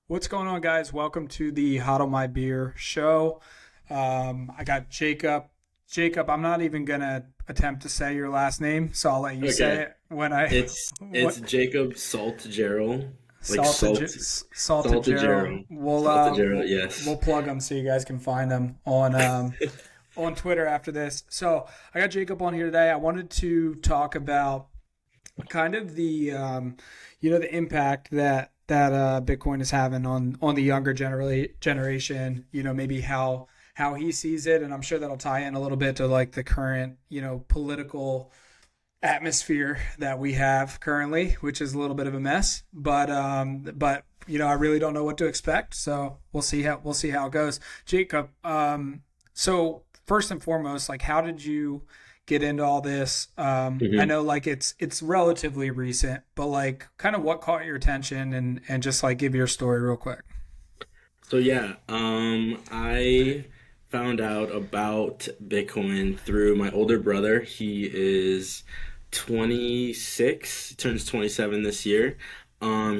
What's going on, guys? Welcome to the Hodl My Beer show. I got Jacob. Jacob, I'm not even gonna attempt to say your last name, so I'll let you say Okay. it when I It's what Jacob Salitjeral, like salted Gerald. Saltjeral. Saltjeral, We'll yes. plug them so you guys can find them on Twitter after this. So I got Jacob on here today. I wanted to talk about kind of the impact that Bitcoin is having on the younger generation. Maybe how he sees it, and I'm sure that'll tie in a little bit to like the current political atmosphere that we have currently, which is a little bit of a mess. But I really don't know what to expect. So we'll see how it goes. Jacob, so first and foremost, like, how did you get into all this? I hmm know like it's relatively recent, but like kind of what caught your attention, and just like give your story real quick. So yeah, I found out about Bitcoin through my older brother. He is 26, turns 27 this year.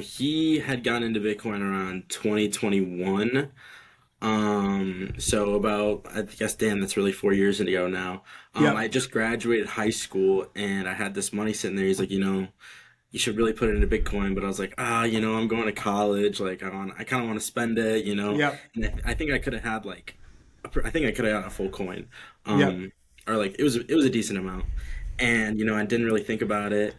He had gotten into Bitcoin around 2021. So about, I guess, damn, that's really 4 years ago now. Yep. I just graduated high school and I had this money sitting there. He's like, you should really put it into Bitcoin. But I was like, I'm going to college. Like, I kind of want to spend it. Yep. And I think I could have had like, I think I could have had a full coin, Yep. um, or like it was a decent amount. And I didn't really think about it.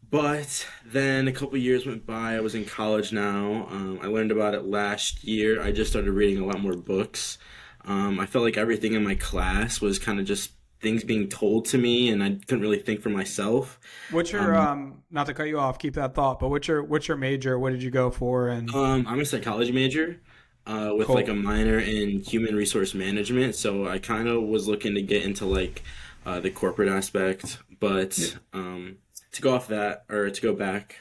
But then a couple years went by. I was in college now. I learned about it last year. I just started reading a lot more books. I felt like everything in my class was kind of just things being told to me, and I couldn't really think for myself. What's your Um, not to cut you off, keep that thought, but what's your major? What did you go for? And I'm a psychology major with like cool. a minor in human resource management, so I kind of was looking to get into like the corporate aspect. But to go off that, or to go back,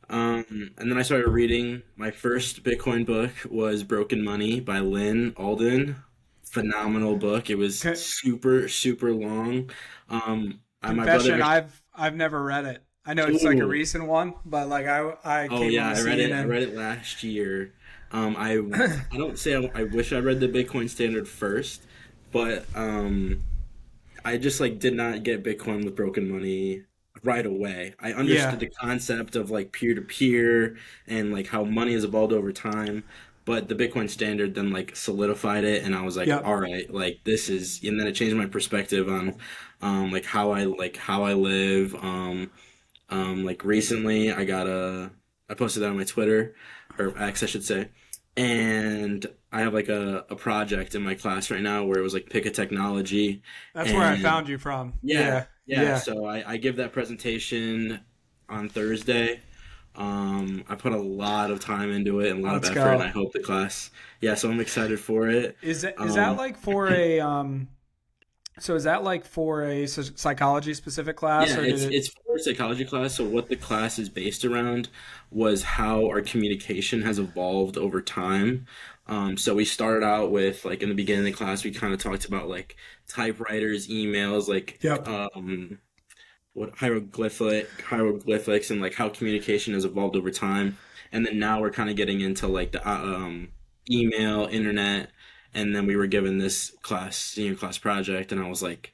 and then I started reading. My first Bitcoin book was Broken Money by Lynn Alden. Phenomenal book. It was Co- super, super long. My brother Confession, actually. I've never read it. I know it's like a Ooh, recent one, but like I oh came yeah, on the I read scene it. I and read it last year. I don't say I wish I read the Bitcoin Standard first, but I just like did not get Bitcoin with Broken Money right away. I yeah. understood the concept of like peer to peer and like how money has evolved over time, but the Bitcoin standard then like solidified it, and I was like, Yep. all right, like this is, and then it changed my perspective on like how I live. Like recently, I posted that on my Twitter or X, I should say, and I have like a project in my class right now where it was like pick a technology, That's where I and found you from. yeah, Yeah. yeah. Yeah. So I give that presentation on Thursday. I put a lot of time into it and a lot of Let's effort, and I go. hope the class. Yeah, so I'm excited for it. Is that Um, like for a so is that like for a psychology specific class, yeah, or did it? it's for a psychology class. So what the class is based around was how our communication has evolved over time. So we started out with like in the beginning of the class, we kind of talked about like typewriters, emails, like Yep. what hieroglyphics and like how communication has evolved over time. And then now we're kind of getting into like the email, internet, and then we were given this senior class project, and I was like,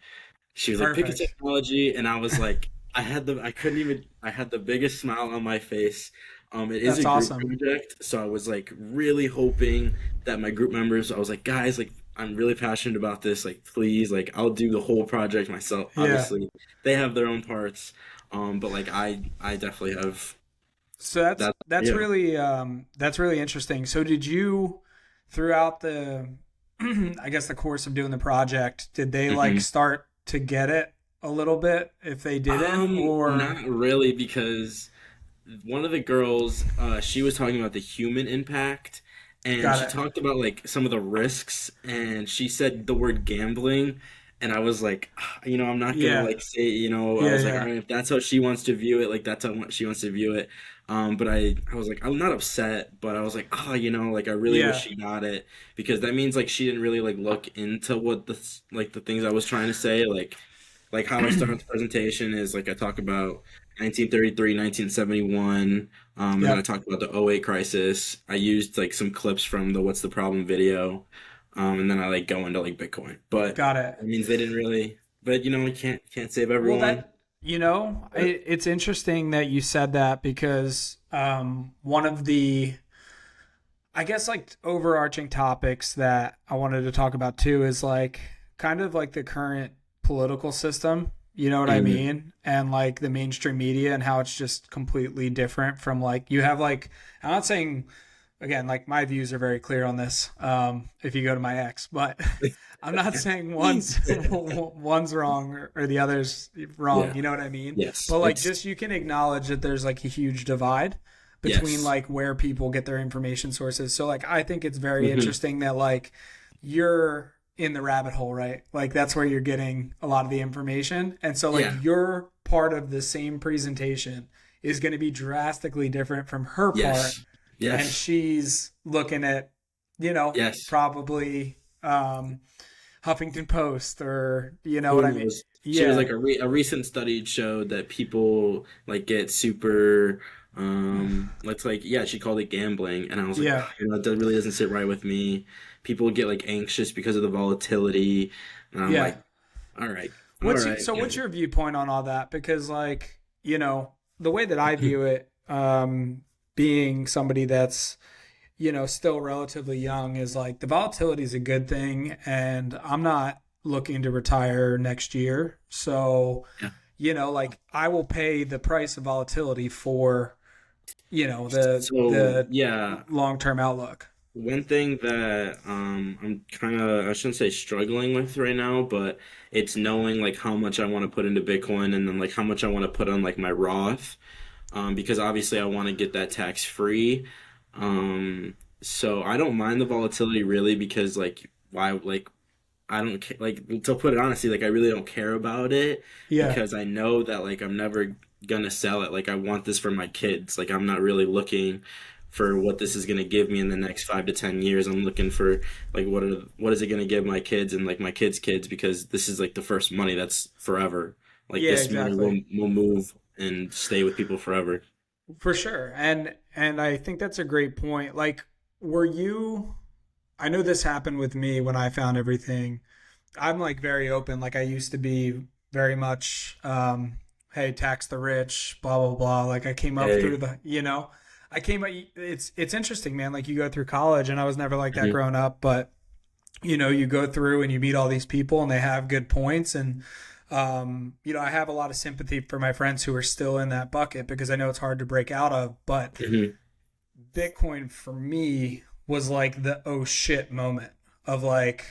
she was like, pick a Perfect. technology, and I was like, I couldn't even, I had the biggest smile on my face. It is a That's group awesome. project, so I was like really hoping that my group members, I was like, guys, like, I'm really passionate about this. Like, please, like, I'll do the whole project myself. Yeah. Obviously, they have their own parts, but like, I definitely have So that's that. that's Yeah. really that's really interesting. So did you throughout the I guess the course of doing the project, did they like hmm start to get it a little bit if they didn't, or Not really, because one of the girls, she was talking about the human impact, and got she it? talked about like some of the risks, and she said the word gambling, and I was like, I'm not gonna Yeah. like say, I Yeah, was like, all yeah. right, if that's how she wants to view it, like that's how she wants to view it. But I was like, I'm not upset, but I was like, like I really wish Yeah. she got it because that means like she didn't really like look into what like the things I was trying to say, like how I start the presentation is like I talk about 1933, 1971, And then I Yep. talked about the '08 crisis. I used like some clips from the What's the Problem video. And then I like go into like Bitcoin. But Got it. that means they didn't really, but we can't save Well, everyone. But it's interesting that you said that because one of the, I guess, like overarching topics that I wanted to talk about too is like kind of like the current political system. You know what I Mhm. mean? And like the mainstream media and how it's just completely different from like, you have like, I'm not saying, again, like my views are very clear on this. If you go to my ex, but I'm not saying one's wrong or the other's wrong. Yeah. You know what I mean? Yes. But like, It's just you can acknowledge that there's like a huge divide between yes. like where people get their information sources. So like, I think it's very Hmm. interesting that like you're in the rabbit hole, right? Like that's where you're getting a lot of the information, and so like Yeah. your part of the same presentation is going to be drastically different from her part, Yes. and Yes. she's looking at, you know, Yes. probably Huffington Post or you know Who what I mean? knows? She was Yeah, like a recent study showed that people like get super let's like yeah, she called it gambling and I was like, yeah, "Ah, that really doesn't sit right with me. People get like anxious because of the volatility." And I'm yeah. like, "All right. All right." What's your viewpoint on all that? Because like, you know, the way that I view it, being somebody that's, you know, still relatively young, is like the volatility is a good thing, and I'm not looking to retire next year. So, Yeah. you know, like I will pay the price of volatility for, you know, So, the yeah, long term outlook. one thing that I'm kind of I shouldn't say struggling with right now, but it's knowing like how much I want to put into Bitcoin and then like how much I want to put on like my Roth, because obviously I want to get that tax free. So I don't mind the volatility really because like why like I don't like to put it honestly, like I really don't care about it Yeah. because I know that like I'm never gonna sell it. Like I want this for my kids. Like I'm not really looking for what this is gonna give me in the next 5 to 10 years. I'm looking for like what is it gonna give my kids and like my kids' kids because this is like the first money that's forever. Like Yeah, this money exactly. will move and stay with people forever. For sure. And I think that's a great point. Like, were you, I know this happened with me when I found everything. I'm like very open. Like I used to be very much, hey, tax the rich, blah blah blah. Like I came up through Hey. the, you know, I came. It's interesting, man. Like you go through college, and I was never like that Mhm. growing up, but you know, you go through and you meet all these people, and they have good points, and you know, I have a lot of sympathy for my friends who are still in that bucket because I know it's hard to break out of. But Mhm. Bitcoin for me was like the oh shit moment of like,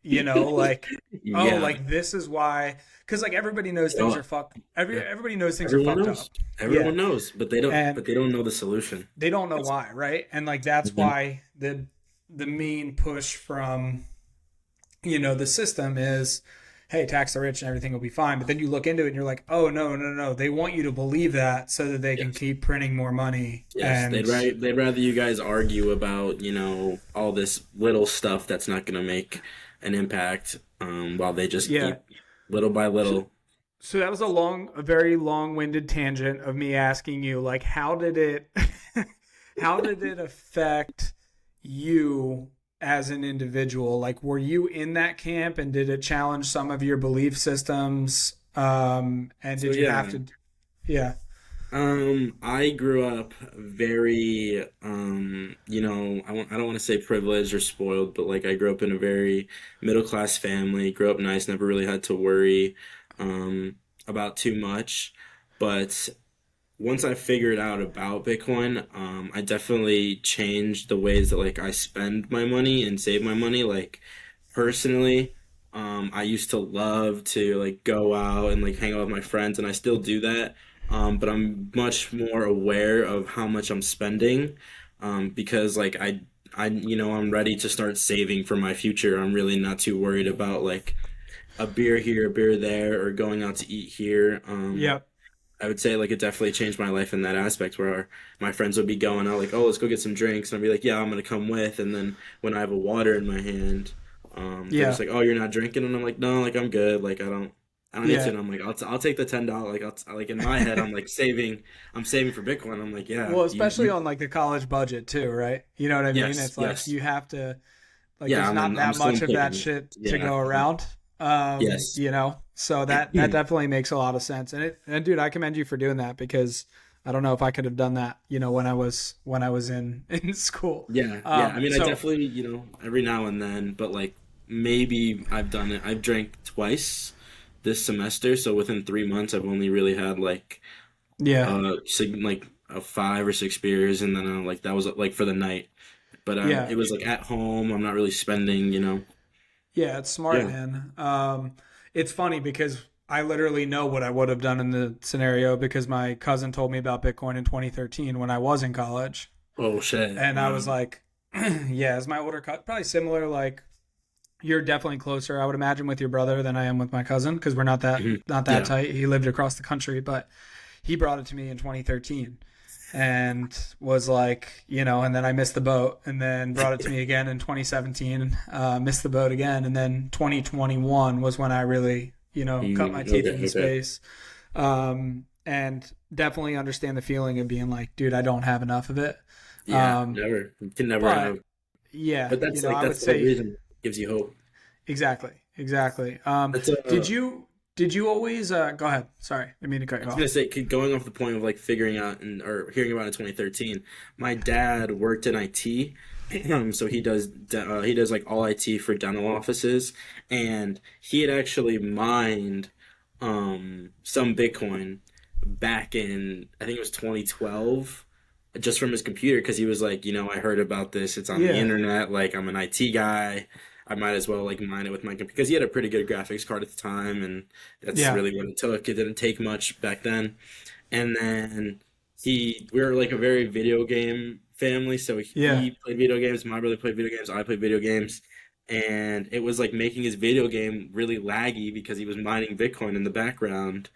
you know, like, oh, Yeah. like this is why, because like everybody knows things Oh, are fucked. yeah. Everybody knows things are Everyone fucked knows. up. Yeah, Everyone knows, and but they don't know the solution. they don't know That's why, right? And like that's Mhm. why the main push from, you know, the system is, hey, tax the rich and everything will be fine. But then you look into it and you're like, oh no, no, no. They want you to believe that so that they can Yes. keep printing more money. Yes, And they'd rather you guys argue about, all this little stuff that's not going to make an impact, while they just yeah. keep little by So, little. so that was a very long-winded tangent of me asking you, like, how did it, how did it affect you as an individual? Like, were you in that camp, and did it challenge some of your belief systems? And So did you have yeah, to? Yeah, I grew up very, I don't want to say privileged or spoiled, but like I grew up in a very middle class family, grew up nice, never really had to worry, about too much. But once I figured out about Bitcoin, I definitely changed the ways that like I spend my money and save my money. Like personally, I used to love to like go out and like hang out with my friends, and I still do that. But I'm much more aware of how much I'm spending, because like I'm ready to start saving for my future. I'm really not too worried about like a beer here, a beer there, or going out to eat here. yeah, I would say like it definitely changed my life in that aspect where my friends would be going out like, oh, let's go get some drinks, and I'd be like, yeah, I'm gonna come with, and then when I have a water in my hand, they're just yeah. like, oh, you're not drinking, and I'm like, no, like I'm good, like I don't. I don't need to. Yeah. And I'm like, I'll take the $10. Like, like in my head, I'm like I'm saving for Bitcoin. I'm like, yeah, Well, especially on like the college budget too, right? You know what I mean? yes, It's like yes. you have to like Yeah, there's not I'm that still much in of that picking. shit to Yeah. go around. Yes. So that definitely makes a lot of sense. And dude, I commend you for doing that because I don't know if I could have done that, when I was in in school. Yeah, yeah. I mean, I So definitely, every now and then, but like maybe I've done it. I've drank twice this semester, so within 3 months, I've only really had like yeah. like a 5 or 6 beers, and then like that was like for the night. But Yeah. it was like at home. I'm not really spending. Yeah, it's smart, Yeah. man. It's funny because I literally know what I would have done in the scenario because my cousin told me about Bitcoin in 2013 when I was in college. Oh shit. And I Wow. was like, yeah, as my older cousin, probably similar. Like, you're definitely closer, I would imagine, with your brother than I am with my cousin because we're Mhm. not that Yeah. tight. He lived across the country, but he brought it to me in 2013 and was like, and then I missed the boat, and then brought it to me again in 2017, missed the boat again, and then 2021 was when I really, cut my teeth Okay. in the Okay. space. And definitely understand the feeling of being like, dude, I don't have enough of it. Yeah. Um, Never. You can never but have. yeah, But that's like I would that's the whole say reason. It gives you hope. exactly, exactly. That's Did you always go ahead? Sorry, I didn't mean to cut I you was gonna off. say, going off the point of like figuring out or hearing about it in 2013. My dad worked in IT, so he does like all IT for dental offices, and he had actually mined some Bitcoin back in, I think it was 2012, just from his computer because he was like, I heard about this. It's on the Yeah, internet. Like, I'm an IT guy. I might as well like mine it with my computer because he had a pretty good graphics card at the time, and that's yeah, really what it took. It didn't take much back then. And then we were like a very video game family, so yeah. he played video games, my brother played video games, I played video games, and it was like making his video game really laggy because he was mining Bitcoin in the background.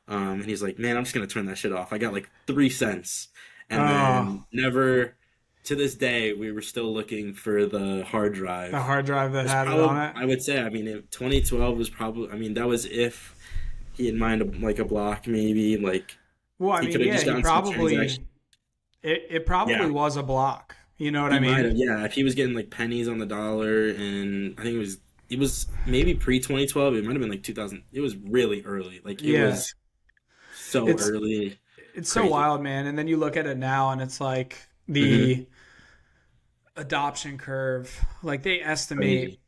And he's like, "Man, I'm just gonna turn that shit off." I got like 3 cents, and Oh, then never. To this day, we were still looking for the hard the drive. hard drive that It's had it on probably, it. I would say, I mean, 2012 was probably, I mean, that was if he had mined like a block, maybe. Like Well, I he mean, could have yeah, just gotten some transactions. it probably Yeah, was a block. You know what I he might mean? have. Yeah, if he was getting like pennies on the dollar, and I think it was maybe pre 2012. It might have been like 2000. It was really early. Like it Yeah, was so it's early, it's so crazy, wild, man. And then you look at it now, and it's like hmm the adoption curve. Like they estimate, crazy.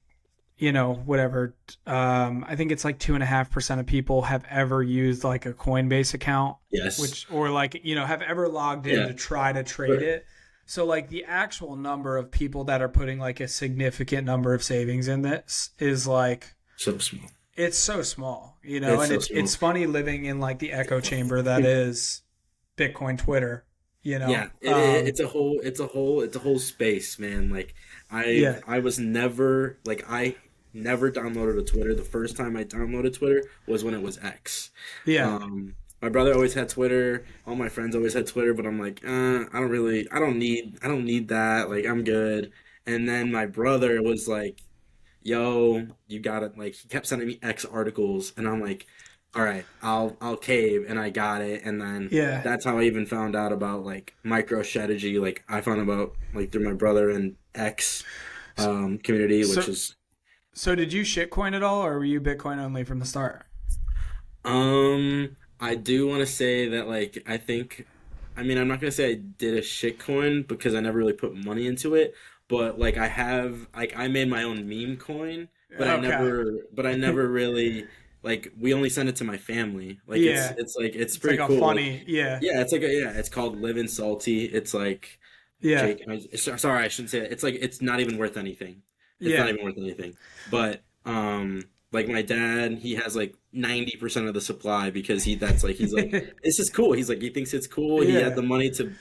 whatever. I think it's like 2.5% of people have ever used like a Coinbase account, Yes. or like, have ever logged in Yeah. to try to trade But it. So like the actual number of people that are putting like a significant number of savings in this is like so small. it's so small, It's and so it's small. funny living in like the echo chamber that is Bitcoin Twitter, you know. Yeah, it's a whole space, man. Like Yeah. I was never like I never downloaded a Twitter. The first time I downloaded Twitter was when it was X. Yeah. My brother always had Twitter. All my friends always had Twitter, but I'm like, I don't need that. Like I'm good. And then my brother was like, yo, you got it. Like he kept sending me X articles, and I'm like, all right, I'll cave, and I got it, and then Yeah. that's how I even found out about like micro strategy. Like I found about like through my brother and X community, which So is so did you shitcoin at all, or were you Bitcoin only from the start? I do want to say that like I mean I'm not gonna say I did a shit coin because I never really put money into it, but like I made my own meme coin, Okay. but I never really like we only send it to my family. Like Yeah. it's It's like pretty a cool. Like funny, yeah. yeah, it's called Living Salty. It's like Yeah. Jake, sorry, I shouldn't say that. It's like it's not even worth anything. It's not Yeah. even worth anything. But like my dad, he has like 90% of the supply because he's like this is cool. He's like he thinks it's cool. He had Yeah. the money to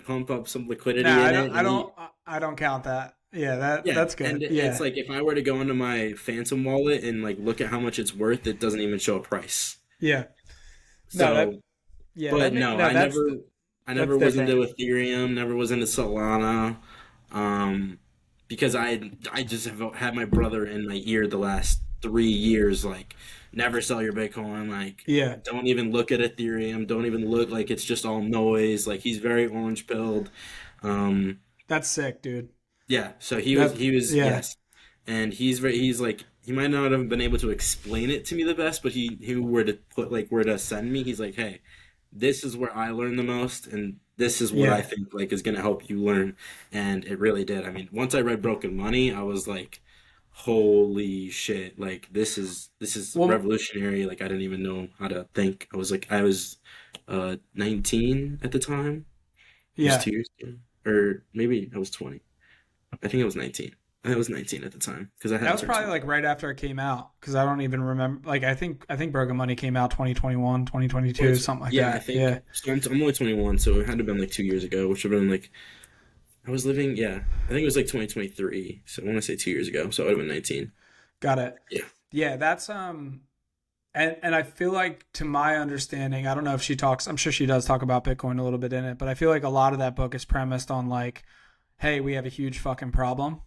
pump up some liquidity Nah, in it, and he I don't count that. Yeah, yeah, that's and good. it's Yeah. like if I were to go into my Phantom wallet and like look at how much it's worth, it doesn't even show a price. Yeah. No, So, but no, no, I that's never was into different. Ethereum, never was into Solana, because I just have had my brother in my ear the last 3 years, like never sell your Bitcoin, like Yeah, don't even look at Ethereum, don't even look, like it's just all noise. Like he's very orange pilled. Um, that's sick, dude. yeah, so That he was yeah, yes, and he's like he might not have been able to explain it to me the best, but he were to put like where to send me. He's like, hey, this is where I learn the most, and this is what I yeah. think like is gonna help you learn, and it really did. I mean, once I read Broken Money, I was like, holy shit, like this is Well, revolutionary. Like I didn't even know how to think. I was 19 at the time, just yeah. 2 years ago, or maybe I was 20. I think I was 19. I was 19 at the time because I That hadn't was turned probably 20. like right after it came out because I don't even remember. Like I think Broken Money came out 2021, 2022, something like Yeah, I that. think Yeah, so. I'm only 21, so it had to have been like 2 years ago, which would have been like I was living. Yeah, I think it was like 2023. So I want to say 2 years ago, so I would have been 19. got it. Yeah. Yeah, that's and I feel like to my understanding, I don't know if she talks. I'm sure she does talk about Bitcoin a little bit in it, but I feel like a lot of that book is premised on like, hey, we have a huge fucking problem,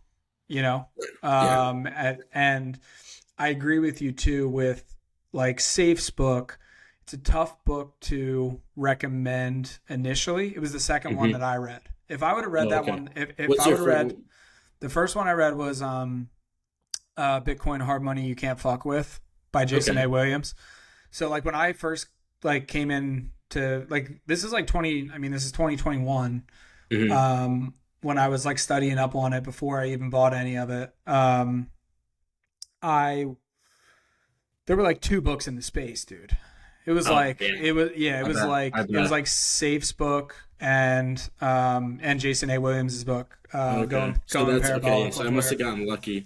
you know. Yeah. And I agree with you too with like Safe's book. It's a tough book to recommend initially. It was the second one that Hmm. I read. If I would have read Oh, that okay. one, if What's I your would have read first? the first one I read was Bitcoin Hard Money You Can't Fuck With by Jason Okay. A. Williams. So like when I first like came in to like this is like 20 I mean this is 2021 Hmm. when I was like studying up on it before I even bought any of it. I there were like two books in the space, dude. It was Oh, like yeah. it was yeah, I bet. I it was bet. like Safe's book and Jason A. Williams's book, Okay. So going that's okay. parabolic So I on must have Twitter. gotten lucky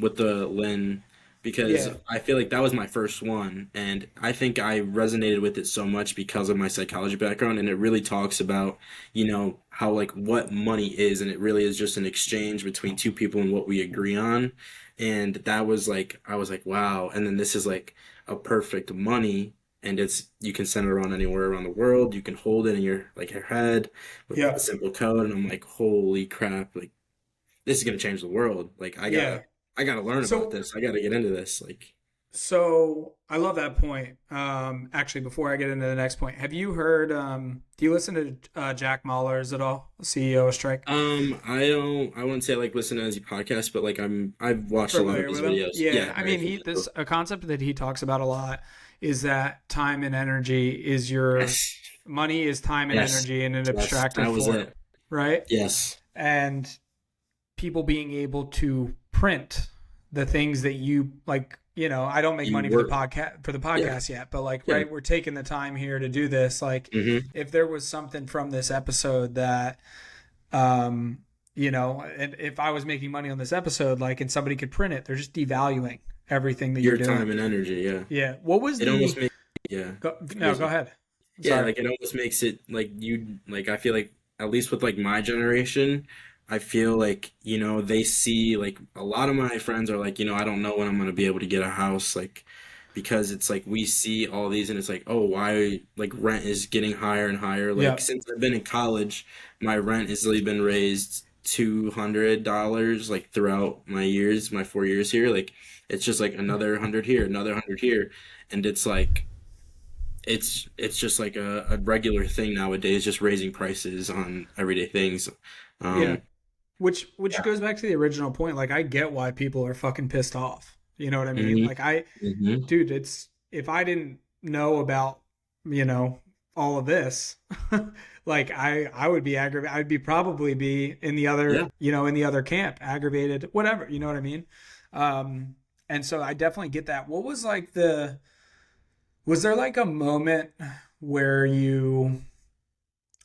with the Lin because Yeah. I feel like that was my first one, and I think I resonated with it so much because of my psychology background, and it really talks about, how like what money is, and it really is just an exchange between two people and what we agree on, and that was like I was like, wow, and then this is like a perfect money. And it's you can send it around anywhere around the world. You can hold it in your like your head with a Yeah. simple code, and I'm like, holy crap! Like this is gonna change the world. Like Yeah. I gotta learn about So this. I gotta get into this. Like, So I love that point. Actually, before I get into the next point, have you heard? Do you listen to Jack Mahler's at all, CEO of Strike? I wouldn't say I like listen to his podcast, but like I've watched a lot of Familiar his with him? videos. Yeah, Yeah, I very mean, familiar. this a concept that he talks about a lot is that time and energy is your Yes, money is time and yes, energy in an yes. abstractive That was form, it. right? Yes, And people being able to print the things that you like, I don't make you money work. for the Yeah, podcast yet, but like, yeah. right, we're taking the time here to do this. Like, Hmm. if there was something from this episode that um and if I was making money on this episode, like, and somebody could print it, they're just devaluing everything that you're Your doing. time and energy. Yeah, Yeah. What was it almost the makes. Yeah, no, excuse go me. ahead. Yeah, Sorry. like it almost makes it like you like I feel like at least with like my generation, I feel like, they see like a lot of my friends are like, I don't know when I'm gonna be able to get a house, like because it's like we see all these and it's like, oh, why like rent is getting higher and higher. Like Yeah. since I've been in college, my rent has really been raised $200 like throughout my years, my 4 years here. Like it's just like another hundred here, another hundred here. And it's like it's just like a regular thing nowadays, just raising prices on everyday things. Yeah. Um, Which yeah. goes back to the original point. Like, I get why people are fucking pissed off. You know what I mean? Hmm. Like, Hmm. dude, it's if I didn't know about, you know, all of this, like I would be aggravated. I'd be probably be in the other, Yeah. in the other camp, aggravated, whatever. You know what I mean? Um, and so I definitely get that. What was like was there like a moment where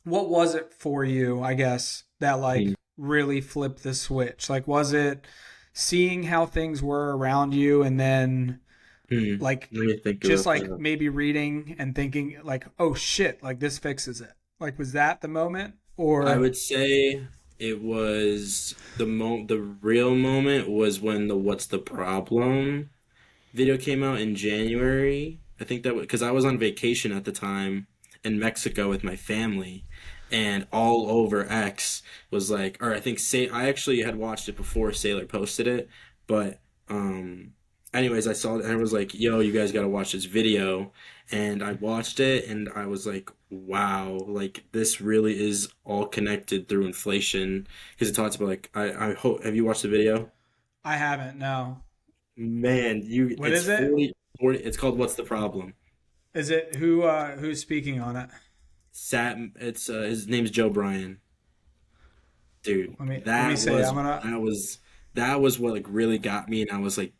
what was it for you, I guess, that like really flipped the switch? Like, was it seeing how things were around you and then Hmm. like Let me think just about like that. maybe reading and thinking like, oh shit, like this fixes it? Like, was that the moment I or would say it was the real moment was when the "What's the Problem" video came out in January. I think that because I was on vacation at the time in Mexico with my family, and all over X was like, or I think say I actually had watched it before Sailor posted it, but um, anyways, I saw it and I was like, yo, you guys got to watch this video. And I watched it and I was like, wow, like this really is all connected through inflation. Because it talks about like, I hope, have you watched the video? I haven't. No. Man, What it's is it? 40, it's called What's the Problem? Is it who's speaking on it? It's his name's Joe Bryan. Dude, Let me say. I'm gonna. that was what like really got me, and I was like,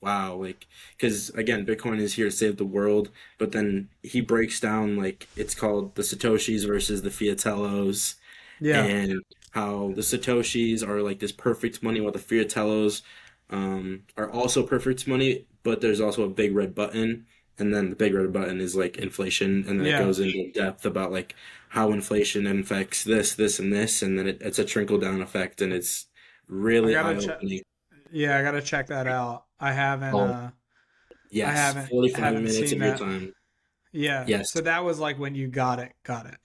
wow, like because again, Bitcoin is here to save the world, but then he breaks down like it's called the Satoshis versus the Fiatellos, Yeah. and how the Satoshis are like this perfect money, while the Fiatellos are also perfect money, but there's also a big red button, and then the big red button is like inflation, and then it Yeah. goes into depth about like how inflation affects this, this, and this, and then it's a trickle down effect, and it's I really gotta eye check. opening. Yeah, I gotta check that out. I haven't. Oh, I yes, haven't 45 haven't minutes seen of your that. time. Yeah. Yes, So that was like when you got it. Got it.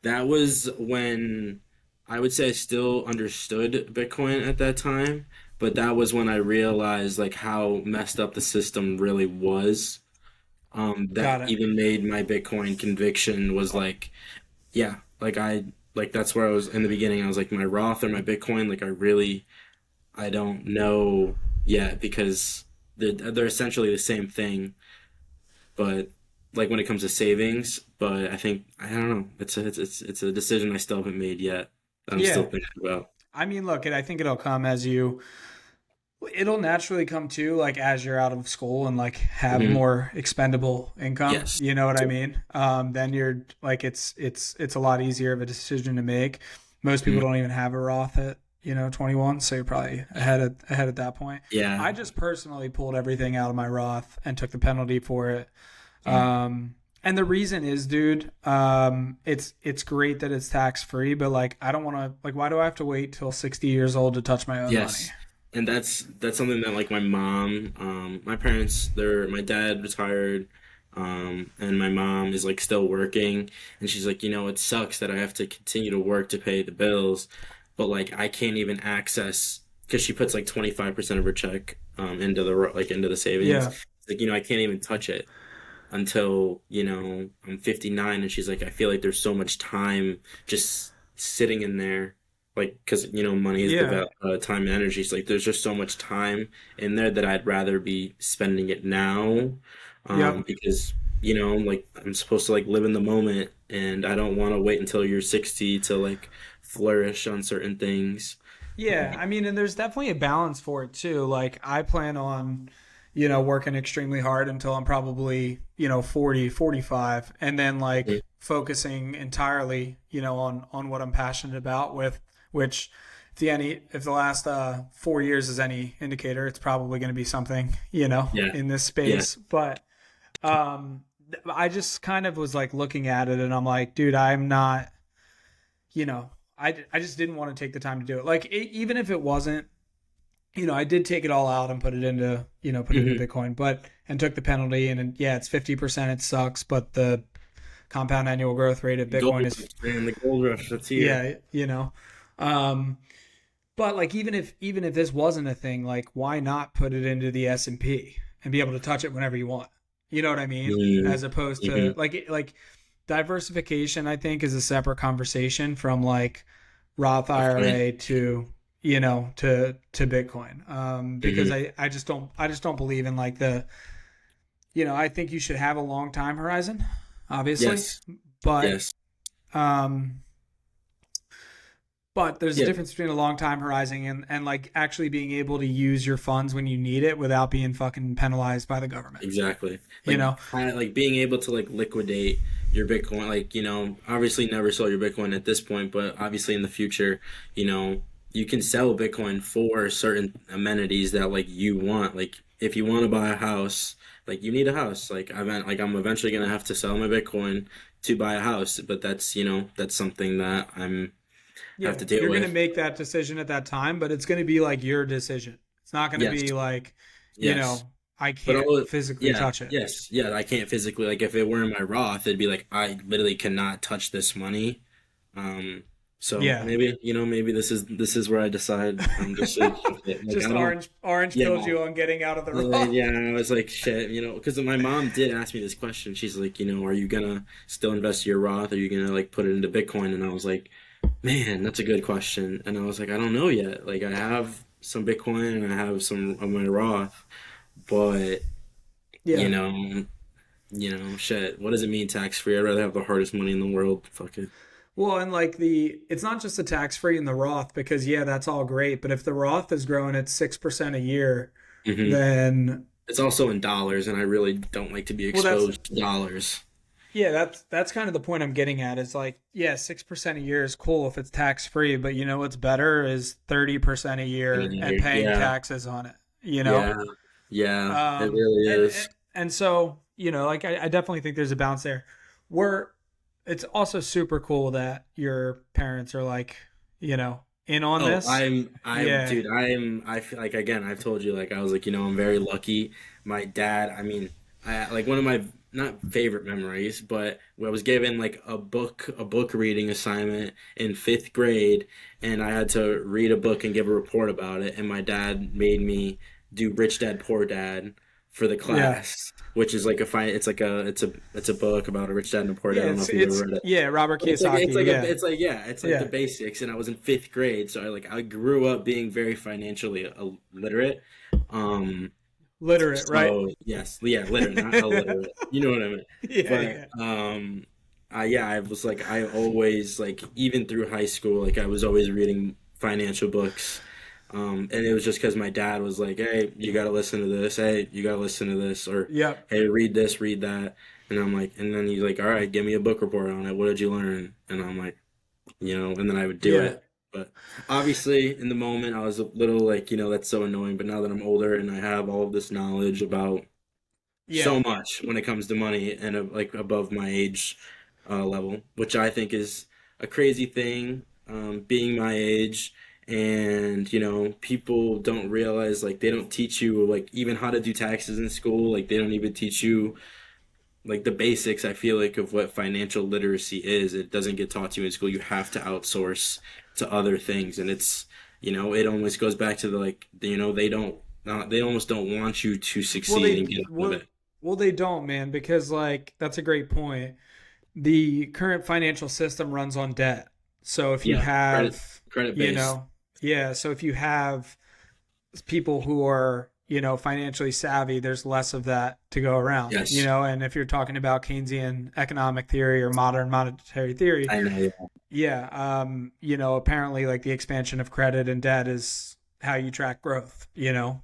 that was when I would say I still understood Bitcoin at that time, but that was when I realized like how messed up the system really was. That Got it. even made my Bitcoin conviction was like, yeah, like that's where I was in the beginning. I was like, my Roth or my Bitcoin, like I don't know yet because they're essentially the same thing, but like when it comes to savings, but I think I don't know. It's a decision I still haven't made yet that I'm still Yeah. thinking about. I mean, look, I think it'll come as you. It'll naturally come too, like as you're out of school and like have Hmm. more expendable income. Yes. You know what I mean? Then you're like, it's a lot easier of a decision to make. Most people Mhm. don't even have a Roth at 21, so you're probably ahead at that point. Yeah. I just personally pulled everything out of my Roth and took the penalty for it. Mm. And the reason is, dude, it's great that it's tax free, but like I don't want to like why do I have to wait till 60 years old to touch my own money? Yes. And that's something that like my mom, my parents, my dad retired, and my mom is like still working, and she's like, it sucks that I have to continue to work to pay the bills, but like I can't even access because she puts like 25% of her check into into the savings. Yeah. It's like, I can't even touch it until, I'm 59, and she's like, I feel like there's so much time just sitting in there, like, because, money is the Yeah. time and energy. So, like, there's just so much time in there that I'd rather be spending it now, Yep. because, like, I'm supposed to, like, live in the moment, and I don't want to wait until you're 60 to, like, flourish on certain things. Yeah, I mean, and there's definitely a balance for it too. Like I plan on, working extremely hard until I'm probably, 40, 45, and then Mhm. like focusing entirely, on what I'm passionate about with which if the last 4 years is any indicator, it's probably going to be something, Yeah, in this yeah, space. But I just kind of was like looking at it and I'm like, dude, I'm not, I just didn't want to take the time to do it. Like even if it wasn't, I did take it all out and put it into hmm Bitcoin, but and took the penalty and yeah, it's 50%. It sucks, but the compound annual growth rate of Bitcoin Gold is rush, man, the gold rush that's here. yeah, um, but like even if this wasn't a thing, like why not put it into the S&P and be able to touch it whenever you want? You know what I mean? As opposed to Mm-hmm. like diversification, I think is a separate conversation from like Roth IRA to to Bitcoin. Because Hmm. I just don't believe in like I think you should have a long time horizon, obviously, Yes, but yes, um but there's a yeah, difference between a long time horizon and like actually being able to use your funds when you need it without being fucking penalized by the government. exactly. You know? Like being able to like liquidate your Bitcoin, like, obviously never sell your Bitcoin at this point, but obviously in the future, you know, you can sell Bitcoin for certain amenities that like you want. Like if you want to buy a house, like you need a house. I'm eventually gonna have to sell my Bitcoin to buy a house, but that's something that have Yeah, to deal you're going to with. make that decision at that time, but it's going to be like your decision. It's not going to Yes, be like, yes. I But can't all physically yeah, touch it. yes, yeah, I can't physically like if it were in my Roth, it'd be like I literally cannot touch this money. Um So Yeah. maybe, maybe this is where I decide I'm just like, I Just don't, orange yeah. pilled you on getting out of the Like, Roth. yeah, I was like, shit, because my mom did ask me this question. She's like, are you gonna still invest your Roth? Are you gonna like put it into Bitcoin? And I was like, man, that's a good question. And I was like, I don't know yet. Like, I have some Bitcoin and I have some of my Roth, but you Yeah. know, shit. What does it mean tax free? I'd rather have the hardest money in the world. Fuck it. Well, and like it's not just the tax free and the Roth because yeah, that's all great. But if the Roth is growing at 6% a year, Hmm. then It's also in dollars, and I really don't like to be well, that's exposed to dollars. yeah, that's kind of the point I'm getting at. Is like yeah, 6% a year is cool if it's tax free, but you know what's better is 30% a year and paying Yeah, taxes on it. You know, yeah, yeah. It um, really and is. and, and so you know, like I definitely think there's a balance there. We're it's also super cool that your parents are like, you know, in on Oh, this. Yeah. dude, I feel like, again, I've told you, like, I was like, I'm very lucky. My dad, I mean, like, one of my, not favorite memories, but I was given, like, a book reading assignment in fifth grade, and I had to read a book and give a report about it, and my dad made me do Rich Dad Poor Dad for the Yeah. class, which is like it's a book about a rich dad and a poor dad. Yeah, I don't know if you've ever it's read it. yeah, Robert But it's like it's Kiyosaki. like a Yeah. it's like yeah, it's like the Yeah. basics, and I was in fifth grade, so I grew up being very financially illiterate. Um, Literate, right? so yes, yeah, literate, not Yeah, illiterate. You know what I mean? But yeah. yeah, I was like, I always, like, even through high school, like, I was always reading financial books. And it was just because my dad was like, "Hey, you got to listen to this. Hey, you got to listen to this," or Yep. "Hey, read this, read that." And I'm like, and then he's like, "All right, give me a book report on it. What did you learn?" And I'm like, and then I would do Yeah. it. But obviously, in the moment, I was a little like, that's so annoying. But now that I'm older and I have all of this knowledge about Yeah. so much when it comes to money, and like, above my age level, which I think is a crazy thing, being my age. And people don't realize, like, they don't teach you, like, even how to do taxes in school. Like, they don't even teach you, like, the basics, I feel like, of what financial literacy is. It doesn't get taught to you in school. You have to outsource to other things, and it almost goes back to the, like, they almost don't want you to Well, succeed and get out of it. they don't, man, because like that's a great point. The current financial system runs on debt. So if you Yeah, credit have, credit you based. know, yeah, so if you have people who are, you know, financially savvy, there's less of that to go around, you Yes, know, and if you're talking about Keynesian economic theory or modern monetary theory, I know. Yeah. yeah, you know, apparently like the expansion of credit and debt is how you track growth, you know,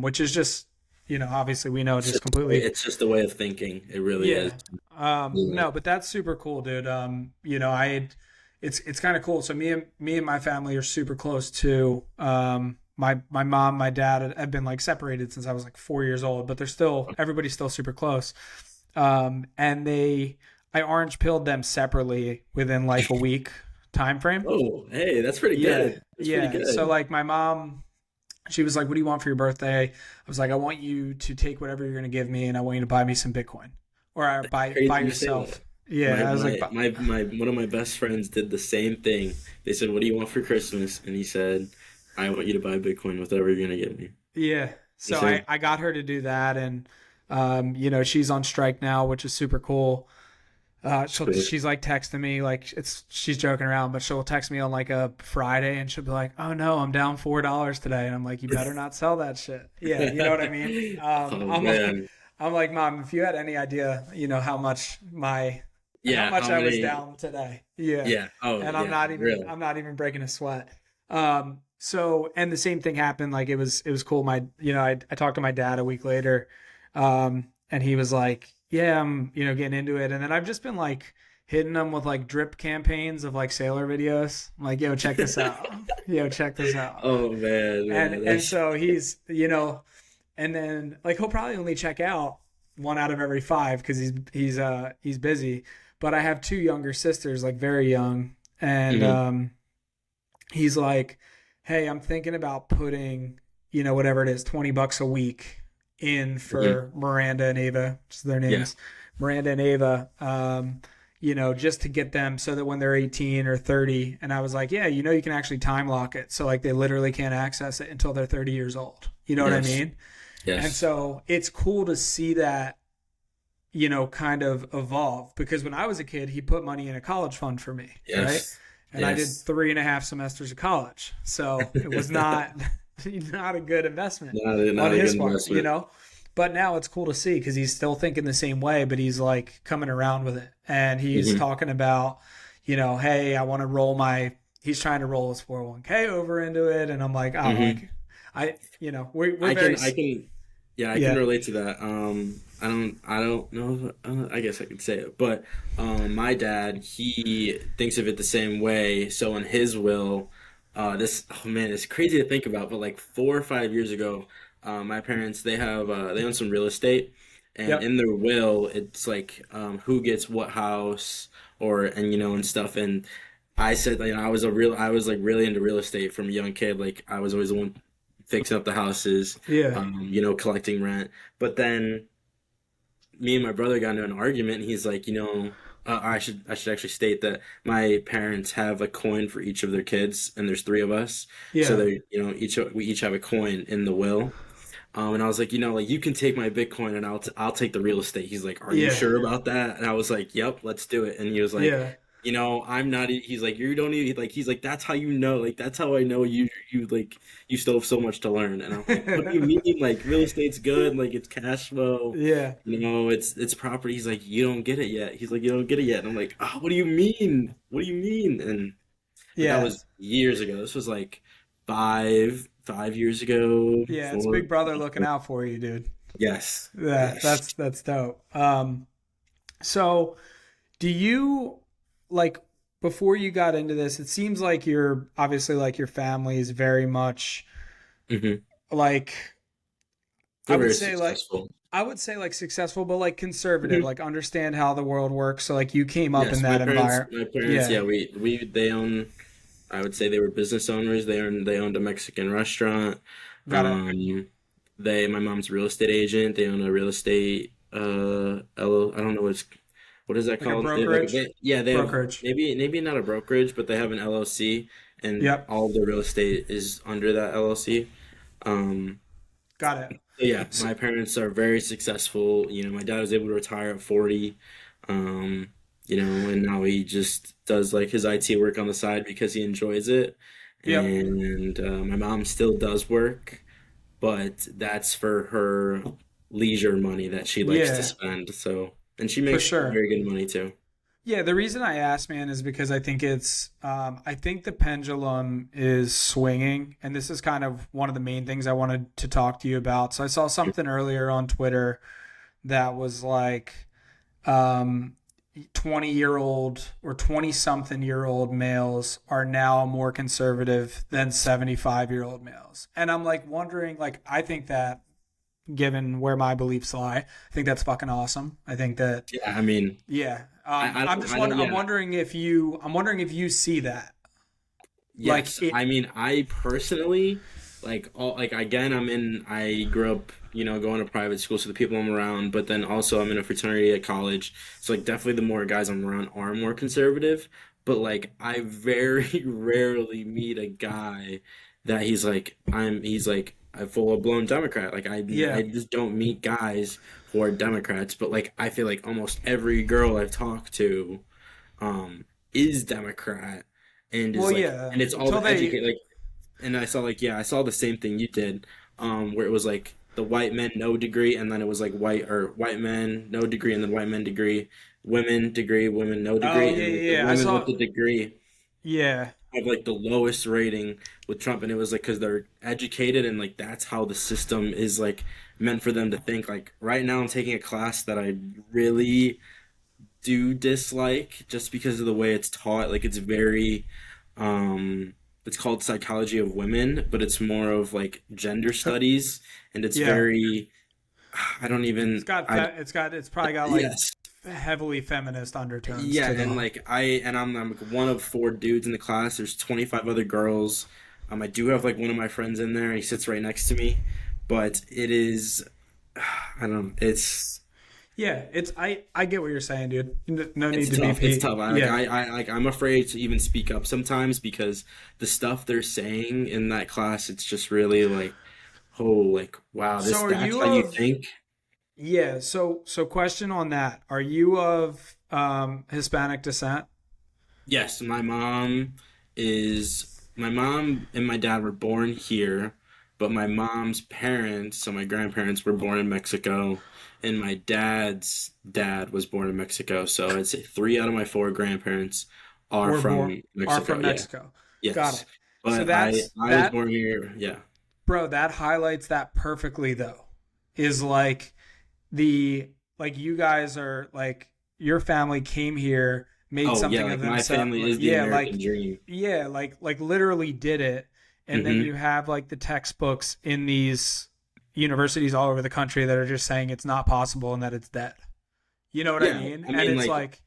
which is just, you know, obviously we know It's just just completely, it's just a way of thinking. It really is. yeah. Yeah. No, but that's super cool, dude. You know, it's kind of cool. So me and my family are super close too. My mom, my dad have been like separated since I was like 4 years old, but they're still everybody's still super close. And I orange pilled them separately within like a week time frame. Oh, hey, that's pretty Yeah, good. That's pretty yeah. So good. like my mom, she was like, "What do you want for your birthday?" I was like, "I want you to take whatever you're gonna give me, and I want you to buy me some Bitcoin, or buy Crazy you say that. yourself." My Yeah, I was like, my my one of my best friends did the same thing. They said, "What do you want for Christmas?" And he said, "I want you to buy Bitcoin with whatever you're gonna give me." yeah. The So same. I got her to do that, and you know, she's on strike now, which is super cool. Sweet. She's like texting me like she's joking around, but she'll text me on like a Friday and she'll be like, "Oh no, I'm down $4 today," and I'm like, "You better not sell that shit." Yeah, you know what I mean. Oh I'm like, man. Mom, if you had any idea, you know how Yeah. much How I was many? down today. Yeah, Yeah. Oh and yeah. Really. I'm not even breaking a sweat. So and the same thing happened. Like it was cool. I talked to my dad a week later, and he was like, "Yeah, I'm getting into it." And then I've just been like hitting them with like drip campaigns of like sailor videos. I'm like, "Yo, check this out. Yo, check this out." Oh man, man. And That's so he's and then like he'll probably only check out one out of every five because he's busy. But I have two younger sisters, like very young, and mhm, he's like, "Hey, I'm thinking about putting, whatever it is, $20 a week in mhm. for Miranda and Ava, which is their Yeah. names, Miranda and Ava. just to get them so that when they're 18 or 30, and I was like, yeah, you can actually time lock it. So like they literally can't access it until they're 30 years old. You know what I Yes. mean? And Yes. so it's cool to see that, kind of evolve because when I was a kid, he put money in a college fund for me, right? Yes. And I did Yes. 3.5 semesters of college. So it was not not a good investment on Not a good his part, investment. But now it's cool to see because he's still thinking the same way, but he's like coming around with it. And he's Hmm. talking about, hey, I want to he's trying to roll his 401k over into it. And I'm like, oh, Hmm. like, we're I very, can, I can, yeah, I can yeah, relate to that. I don't know. I guess I could say it, but my dad, he thinks of it the same way. So in his will, oh man, it's crazy to think about, but like 4 or 5 years ago, my parents, they own some real estate, and yep, in their will, it's like who gets what house and stuff. And I said, I was like really into real estate from a young kid. Like I was always the one fixing up the houses, yeah, collecting rent. But then me and my brother got into an argument, and he's like, I should actually state that my parents have a coin for each of their kids, and there's three of us, so yeah, they, we each have a coin in the will. And I was like, like you can take my Bitcoin and I'll take the real estate. He's like, are you yeah, sure about that? And I was like, yep, let's do it. And he was like, yeah. I'm not. He's like, you don't need. Like, he's like, that's how you know. Like, that's how I know you still have so much to learn. And I'm like, what do you mean? Like, real estate's good. Like, it's cash flow. Yeah, It's property. He's like, you don't get it yet. He's like, you don't get it yet. And I'm like, oh, what do you mean? What do you mean? But that yeah, was years ago. This was like 5 years ago, yeah. It's four. Big Brother looking out for you, dude. Yes, Yeah, yes. that's dope. So do you like before you got into this? It seems like you're obviously like your family is very much Hmm. like I They're would very say like successful. I would say like successful, but like conservative, Hmm. like understand how the world works. So like you came up in Yes, my that parents, environment. my parents, Yeah, yeah, they own. I would say they were business owners. They owned a Mexican restaurant. got it. My mom's a real estate agent. They own a real estate. I don't know what is that Like a called? brokerage. Yeah, they have Brokerage. maybe not a brokerage, but they have an LLC, and Yep. all of their real estate is under that LLC. Um, Got it. so yeah, So, my parents are very successful. My dad was able to retire at 40. Um, and now he just does like his IT work on the side because he enjoys it. yep. And my mom still does work, but that's for her leisure money that she likes to Yeah, spend. So, and she for makes sure. very good money too. Yeah, the reason I asked, man, is because I think the pendulum is swinging, and this is kind of one of the main things I wanted to talk to you about. So I saw something earlier on Twitter that was like, 20-year-old or 20-something-year-old males are now more conservative than 75-year-old males. And I'm like wondering, like, I think that given where my beliefs lie, I think that's fucking awesome. I think that Yeah, I mean, yeah. I don't, I'm yeah. wondering if you see that. Like Yes, it I mean, I personally like again, I grew up, going to private school, so the people I'm around, but then also I'm in a fraternity at college. So like definitely the more guys I'm around are more conservative, but like I very rarely meet a guy that he's like a full-blown Democrat. Like I yeah. just don't meet guys who are Democrats, but like I feel like almost every girl I've talked to um is Democrat and Well, is like yeah. and it's all Until the they educate like and I saw I saw the same thing you did where it was like the white men no degree and then it was like white men no degree and then white men degree women no Oh, degree yeah, and like yeah, the yeah. I women with saw the degree yeah. have like the lowest rating with Trump and it was like because they're educated and like that's how the system is like meant for them to think like right now I'm taking a class that I really do dislike just because of the way it's taught. Like it's very, um, it's called psychology of women, but it's more of like gender studies, and it's Yeah. very. I don't even. I It's probably got like yes. heavily feminist undertones Yeah, to and them. like I'm like one of four dudes in the class. There's 25 other girls. I do have like one of my friends in there. He sits right next to me, but it is. I don't know. It's Yeah, I get what you're saying, dude. No It's need to be tough. It's tough. yeah. I'm afraid to even speak up sometimes because the stuff they're saying in that class, it's just really like, oh, like wow, So are that's you how you of think. yeah, so question on that. Are you of Hispanic descent? Yes, my mom and my dad were born here, but my mom's parents, so my grandparents were born in Mexico, and my dad's dad was born in Mexico. So I'd say three out of my four grandparents are We're born from are Mexico. from Yeah. Mexico. Got Yes. it. So But that's I was that born here. Yeah. bro, that highlights that perfectly though. Is like the like you guys are like your family came here, made Oh, yeah, something of like my themselves. family is the Yeah, American dream. like literally did it. And then Hmm. you have like the textbooks in these universities all over the country that are just saying it's not possible and that it's dead. You know what I Yeah, mean? I And mean, it's like like,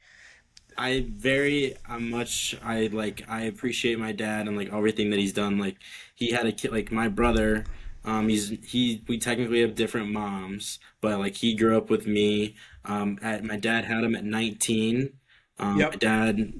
I'm much I appreciate my dad and like everything that he's done. Like he had a kid like my brother, he we technically have different moms, but like he grew up with me. At my dad had him at 19. My yep, dad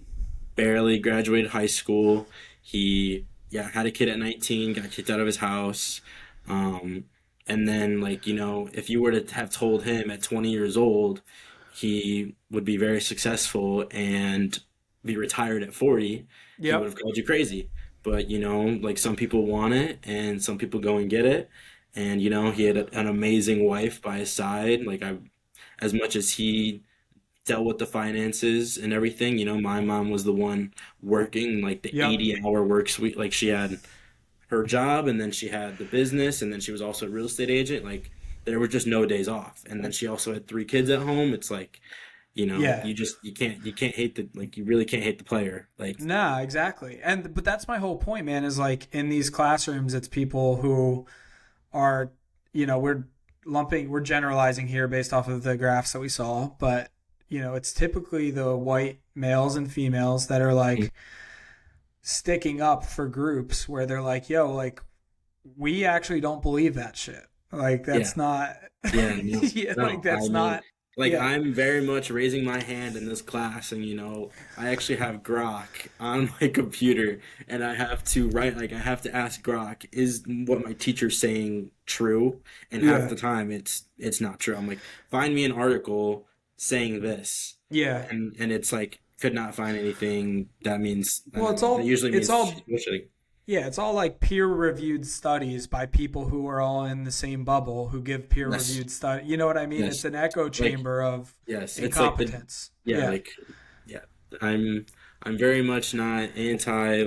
barely graduated high school. He yeah, had a kid at 19, got kicked out of his house. Um and then like, if you were to have told him at 20 years old he would be very successful and be retired at 40, he would yep, have called you crazy. But, like some people want it and some people go and get it. And, he had an amazing wife by his side. As much as he dealt with the finances and everything, my mom was the one working like the yep. 80-hour work week. Like she had her job and then she had the business and then she was also a real estate agent. Like there were just no days off. And then she also had three kids at home. It's like, Yeah. you can't hate the like you really can't hate the player. Like Nah, exactly. And but that's my whole point, man, is like in these classrooms it's people who are, we're generalizing here based off of the graphs that we saw, but it's typically the white males and females that are like sticking up for groups where they're like, yo, like we actually don't believe that shit. Like yeah, that's not yeah, no, yeah, like no. I that's mean, not like yeah. I'm very much raising my hand in this class, and I actually have Grok on my computer, and I have to write like I have to ask Grok, is what my teacher's saying true? And half Yeah. the time it's not true. I'm like, find me an article saying this, Yeah. and it's like could not find anything. That means Well, it's that all usually it's means she's all bullshitting. yeah, it's all like peer reviewed studies by people who are all in the same bubble who give peer Yes, reviewed study. You know what I mean? It's yes, an echo like chamber of yes, it's like the incompetence. yeah, Yeah. like yeah. I'm I'm very much not anti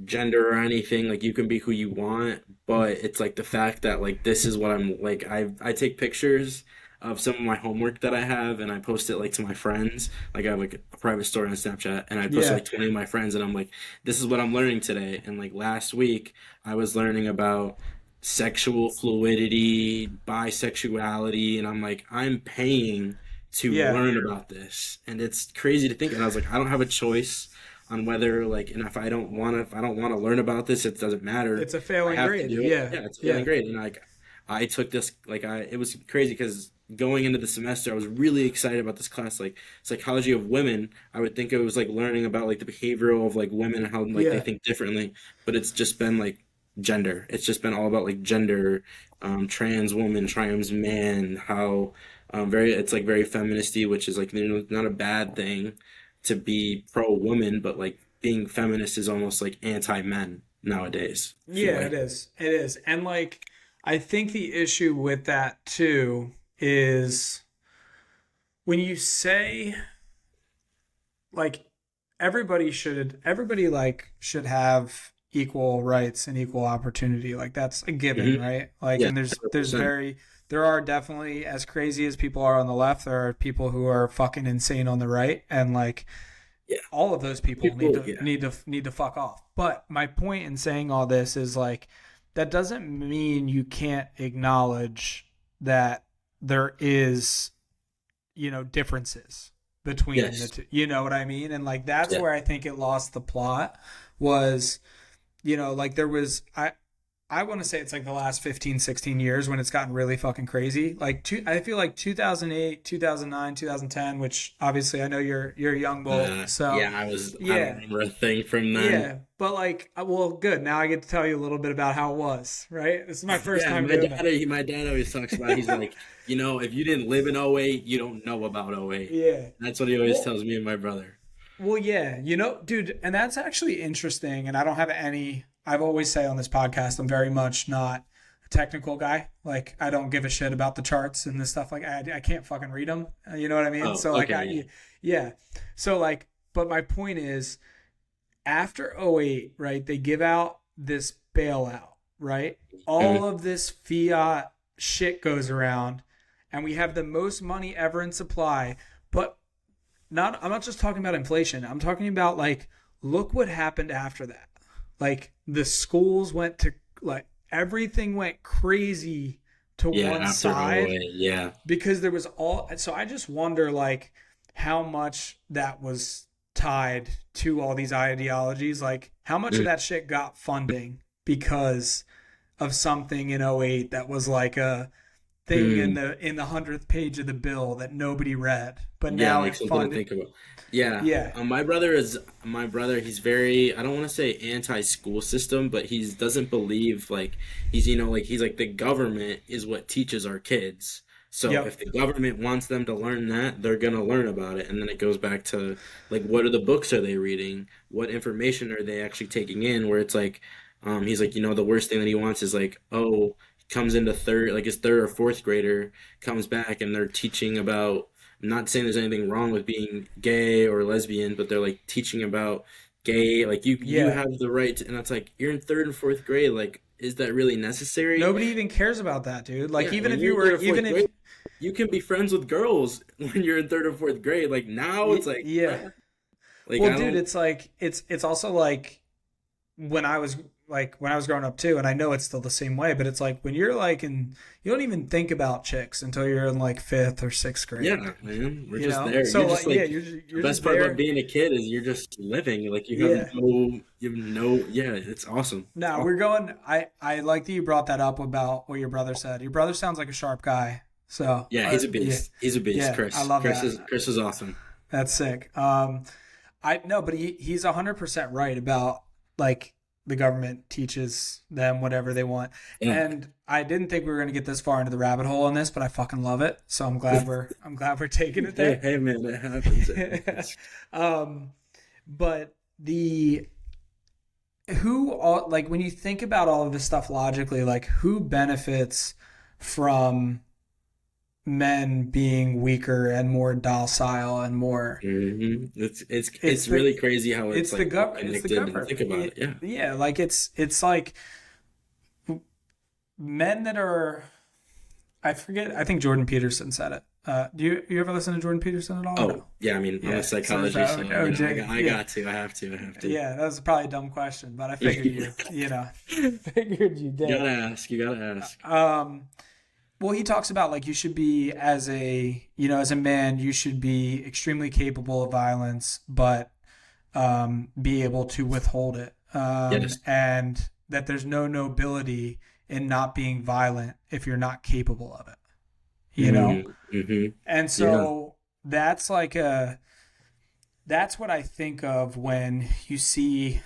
gender or anything. Like you can be who you want, but it's like the fact that like this is what I'm like. I take pictures of some of my homework that I have and I post it like to my friends. Like I have like a private story on Snapchat and I post it Yeah. like 20 of my friends and I'm like, this is what I'm learning today. And like last week I was learning about sexual fluidity, bisexuality, and I'm like, I'm paying to Yeah. learn about this. And it's crazy to think. And I was like, I don't have a choice on whether like and if I don't want to learn about this, it doesn't matter. It's a I failing have to grade. do it. Yeah. Yeah, it's feeling Yeah. great. And like I took this like I it was crazy because going into the semester I was really excited about this class like psychology of women. I would think it was like learning about like the behavioral of like women and how like they Yeah. think differently, but it's just been like gender. It's just been all about like gender, trans woman, trans man, how very it's like very feministy, which is like not a bad thing to be pro woman, but like being feminist is almost like anti men nowadays. I feel Yeah, it like. is. It is. And like I think the issue with that too is when you say like everybody like should have equal rights and equal opportunity, like that's a given, Hmm. right? Like, Yeah, and %. there are definitely, as crazy as people are on the left, there are people who are fucking insane on the right, and like Yeah, all of those people people. Yeah. need to fuck off. But my point in saying all this is like that doesn't mean you can't acknowledge that there is, differences between the Yes. two. You know what I mean? And like that's Yeah. where I think it lost the plot was, like there was I want to say it's like the last 15, 16 years when it's gotten really fucking crazy. I feel like 2008, 2009, 2010, which obviously I know you're a young bull. So, Yeah, I don't yeah. remember a thing from then. Yeah, but like, well, good. Now I get to tell you a little bit about how it was, right? This is my first Yeah, time doing that. my dad always talks about, he's like, if you didn't live in '08, you don't know about '08. Yeah. That's what he always Well, tells me and my brother. well, yeah, dude, and that's actually interesting. And I don't have I've always say on this podcast, I'm very much not a technical guy. Like, I don't give a shit about the charts and this stuff. Like, I can't fucking read them. You know what I mean? Oh, So, like, okay, yeah. yeah. So, like, but my point is, after '08, right, they give out this bailout, right? Mhm. All of this fiat shit goes around, and we have the most money ever in supply. But I'm not just talking about inflation. I'm talking about like, look what happened after that. Like the schools went to like everything went crazy to Yeah, one after side '08, yeah. because there was all. So I just wonder like how much that was tied to all these ideologies. Like how much of Mm. that shit got funding because of something in '08 that was like a thing in Mm. the 100th page of the bill that nobody read, but Yeah, now like it something to funded. think about. Yeah, Yeah, my brother. He's very, I don't want to say anti-school system, but he doesn't believe like he's like the government is what teaches our kids. So if yep, the government wants them to learn that, they're gonna learn about it, and then it goes back to like what are the books are they reading? What information are they actually taking in? Where it's like, he's like, the worst thing that he wants is like, oh, comes into third, like his third or fourth grader comes back and they're teaching about. I'm not saying there's anything wrong with being gay or lesbian, but they're like teaching about gay, like you yeah. have the right to, and it's like you're in third and fourth grade, like is that really necessary? Nobody even cares about that, dude. Like Yeah, even when if you're you in were, third or even fourth if grade, you can be friends with girls when you're in third or fourth grade. Like now, it's like, yeah. like Well, I dude, don't. it's like it's also like when I was when I was growing up too, and I know it's still the same way, but it's like when you're like in you don't even think about chicks until you're in like fifth or sixth grade. Yeah, man, we're You just know? there. So You're like just yeah, like the you're best just part about there. being a kid is you're just living. Like Yeah. you have no. Yeah, it's awesome. It's No, awesome. we're going. I like that you brought that up about what your brother said. Your brother sounds like a sharp guy. So Yeah, he's a yeah, beast. He's a beast. yeah, I Chris. love Chris that. is Chris is awesome. That's sick. I no, but he's 100% right about like the government teaches them whatever they want. Yeah. And I didn't think we were gonna get this far into the rabbit hole on this, but I fucking love it. So I'm glad we're taking it Hey, there. hey, man, it happens. It happens. um, but the who all like when you think about all of this stuff logically, like who benefits from men being weaker and more docile and more It's it's the really crazy how it's like all it's the connected and government. think about it. Yeah. Yeah, like it's like men that are I forget. I think Jordan Peterson said it. Do you ever listen to Jordan Peterson at all or Oh, no? yeah. I mean, I'm a Yeah. So psychologist, so OJ. I Yeah. got to. I have to. I have to. Yeah. That was probably a dumb question, but I figured You you figured you did. gotta ask. You gotta ask. Um. Well, he talks about like you should be as a man, you should be extremely capable of violence, but be able to withhold it. Yes. And that there's no nobility in not being violent if you're not capable of it. You know? Mm-hmm. And Yeah. so that's what I think of when you see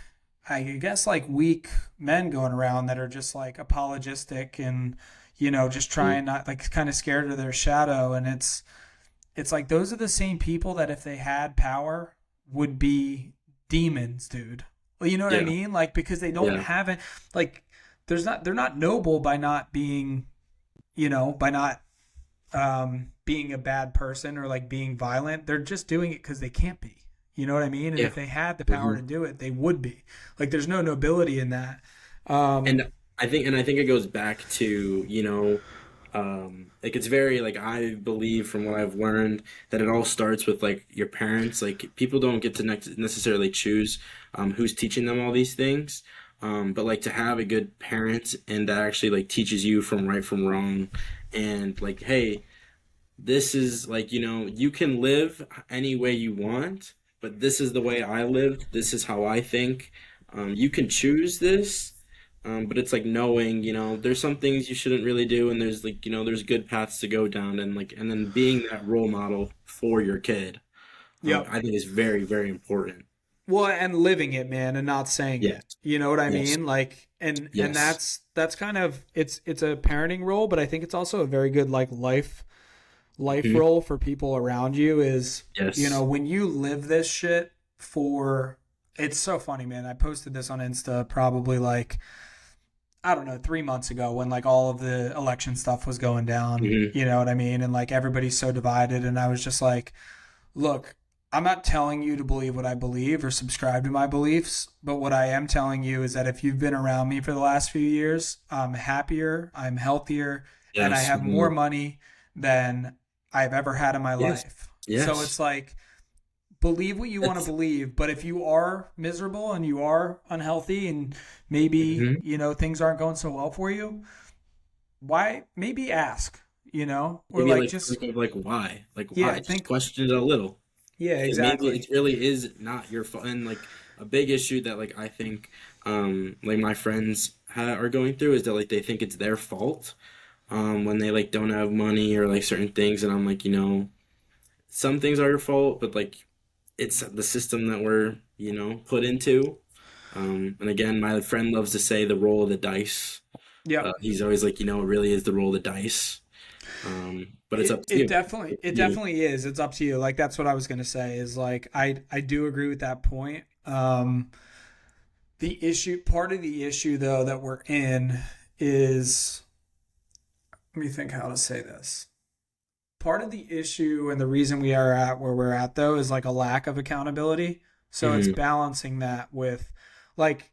I guess like weak men going around that are just like apologistic and just trying not like kind of scared of their shadow and it's like those are the same people that if they had power would be demons, dude. Well, you know what I Yeah. mean? Like because they don't Yeah. have it like they're not noble by not being, by not being a bad person or like being violent. They're just doing it because they can't be. You know what I mean? And Yeah. if they had the power hmm to do it, they would be. Like there's no nobility in that. Um, And I think it goes back to, like it's very like I believe from what I've learned that it all starts with like your parents. Like people don't get to necessarily choose who's teaching them all these things. But like to have a good parent and that actually like teaches you from right from wrong and like, hey, this is like, you can live any way you want, but this is the way I live. This is how I think. You can choose this, But it's like knowing, there's some things you shouldn't really do, and there's like, there's good paths to go down, and like, and then being that role model for your kid, Yep. I think is very, very important. Well, and living it, man, and not saying Yes, it. You know what I yes, mean? Like, and yes. that's kind of it's a parenting role, but I think it's also a very good like life Mhm. role for people around you is, Yes. when you live this shit for it's so funny, man. I posted this on Insta probably like I don't know, 3 months ago when like all of the election stuff was going down. Hmm. You know what I mean? And like everybody's so divided. And I was just like, look, I'm not telling you to believe what I believe or subscribe to my beliefs, but what I am telling you is that if you've been around me for the last few years, I'm happier, I'm healthier, and I Yes. have more Mhm. money than I've ever had in my Yes. life. So Yes. it's like, believe what you want to That's. believe, but if you are miserable and you are unhealthy and maybe, Mhm. things aren't going so well for you, why maybe ask, or Maybe like like just think of like why, like yeah, why, just think question it a little. yeah, Because maybe exactly. it really is not your fault. And like a big issue that like I think like my friends are going through is that like they think it's their fault when they like don't have money or like certain things, and I'm like, some things are your fault, but like it's the system that we're put into. And again, my friend loves to say the roll of the dice. Yep. He's always like, it really is the roll of the dice. But it's It up to it you. definitely Up it to you. definitely is. It's up to you. Like that's what I was gonna say is like I do agree with that point. Part of the issue though that we're in is, let me think how to say this. Part of the issue and the reason we are at where we're at though is like a lack of accountability. So it's Hmm. balancing that with like,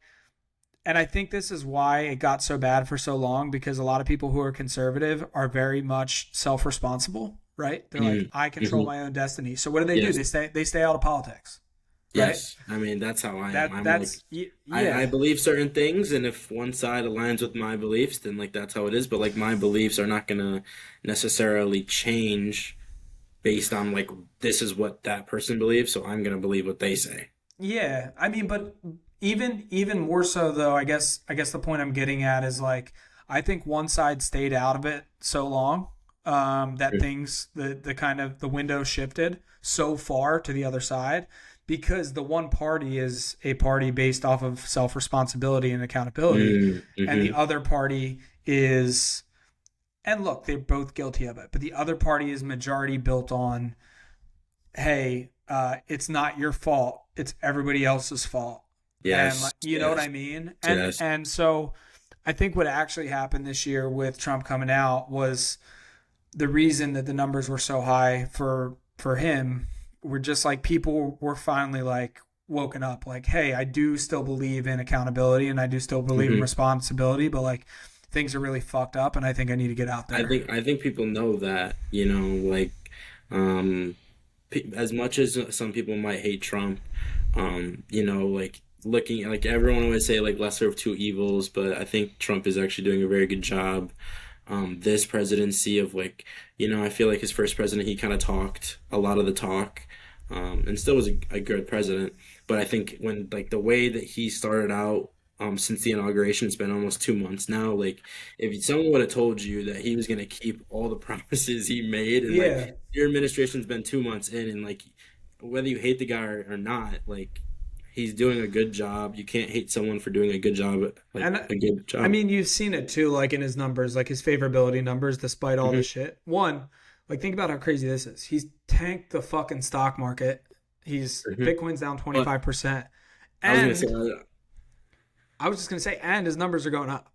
and I think this is why it got so bad for so long because a lot of people who are conservative are very much self-responsible, right? They're like, Hmm. I control Hmm. my own destiny. So what do? Yes. They stay out of politics, right? Yes. I mean, that's how I am. That I'm like, that's I yeah. believe certain things, and if one side aligns with my beliefs, then like that's how it is. But like my beliefs are not gonna necessarily change based on like this is what that person believes, so I'm gonna believe what they say. Yeah, I mean, but even more so though, I guess the point I'm getting at is like I think one side stayed out of it so long that the kind of the window shifted so far to the other side because the one party is a party based off of self responsibility and accountability, and the Mm-hmm. other party is, and look, they're both guilty of it, but the other party is majority built on, hey, it's not your fault. It's everybody else's fault. And Yes. like, you know what Yes. I mean? And Yes. and so I think what actually happened this year with Trump coming out was the reason that the numbers were so high for him were just like people were finally like woken up like, hey, I do still believe in accountability and I do still believe in Hmm. responsibility, but like things are really fucked up and I think I need to get out I there. think I think people know that, like um as much as some people might hate Trump, like looking like everyone always say like lesser of two evils, but I think Trump is actually doing a very good job. This presidency of like, I feel like his first president, he kind of talked a lot of the talk, and still was a good president. But I think when like the way that he started out, since the inauguration, it's been almost 2 months now. Like, if someone would have told you that he was going to keep all the promises he made, and like Yeah. your administration's been 2 months in, and like whether you hate the guy or not, like he's doing a good job. You can't hate someone for doing a good job, like And a good I job. mean, you've seen it too, like in his numbers, like his favorability numbers, despite all Hmm. the shit. One, like think about how crazy this is. He's tanked the fucking stock market. He's Hmm. Bitcoin's down But 25%. I was gonna say, And I was just gonna say, and his numbers are going up.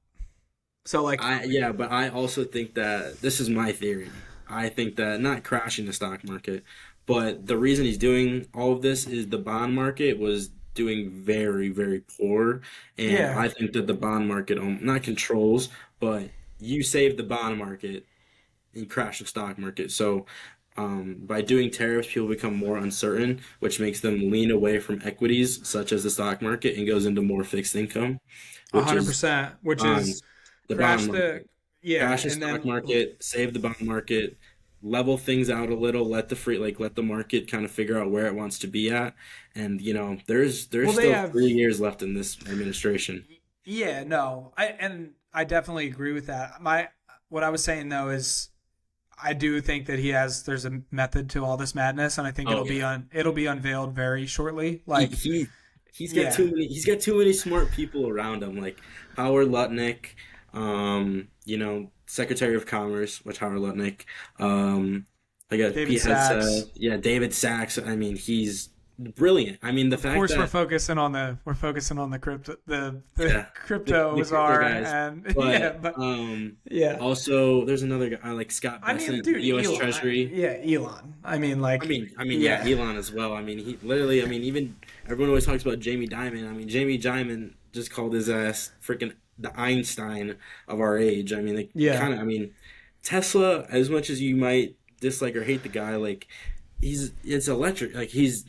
So like, yeah, but I also think that this is my theory. I think that not crashing the stock market, but the reason he's doing all of this is the bond market was doing very, very poor, and yeah, I think that the bond market, not controls, but you save the bond market and you crash the stock market. So, by doing tariffs, people become more uncertain, which makes them lean away from equities such as the stock market and goes into more fixed income, which is 100%, which is bonds, the bond crash the, market. yeah, Crash the and stock then, market, save the bond market, level things out a little, let the market kind of figure out where it wants to be at. And there's well, they still have, 3 years left in this administration. Yeah, no, I definitely agree with that. What I was saying though is I do think that there's a method to all this madness, and I think Oh yeah. it'll be unveiled very shortly. he, Like, he yeah, he's got too many smart people around him, like Howard Lutnick, Secretary of Commerce, which Howard Lutnick, I got David Pete Hegseth, Sachs. yeah, David Sachs. I mean, he's brilliant. I mean, the Of fact course, that we're focusing on the the yeah, crypto the crypto czar, guys, and yeah, but but yeah. also there's another guy like Scott I mean, Bessent, dude, U.S. Elon. Treasury. Yeah, Elon. I mean, like, Yeah, yeah, Elon as well. I mean, he literally. I mean, even everyone always talks about Jamie Dimon. I mean, Jamie Dimon just called his ass freaking the Einstein of our age. I mean, like, yeah. kind of. I mean, Tesla. As much as you might dislike or hate the guy, like, it's electric. Like, he's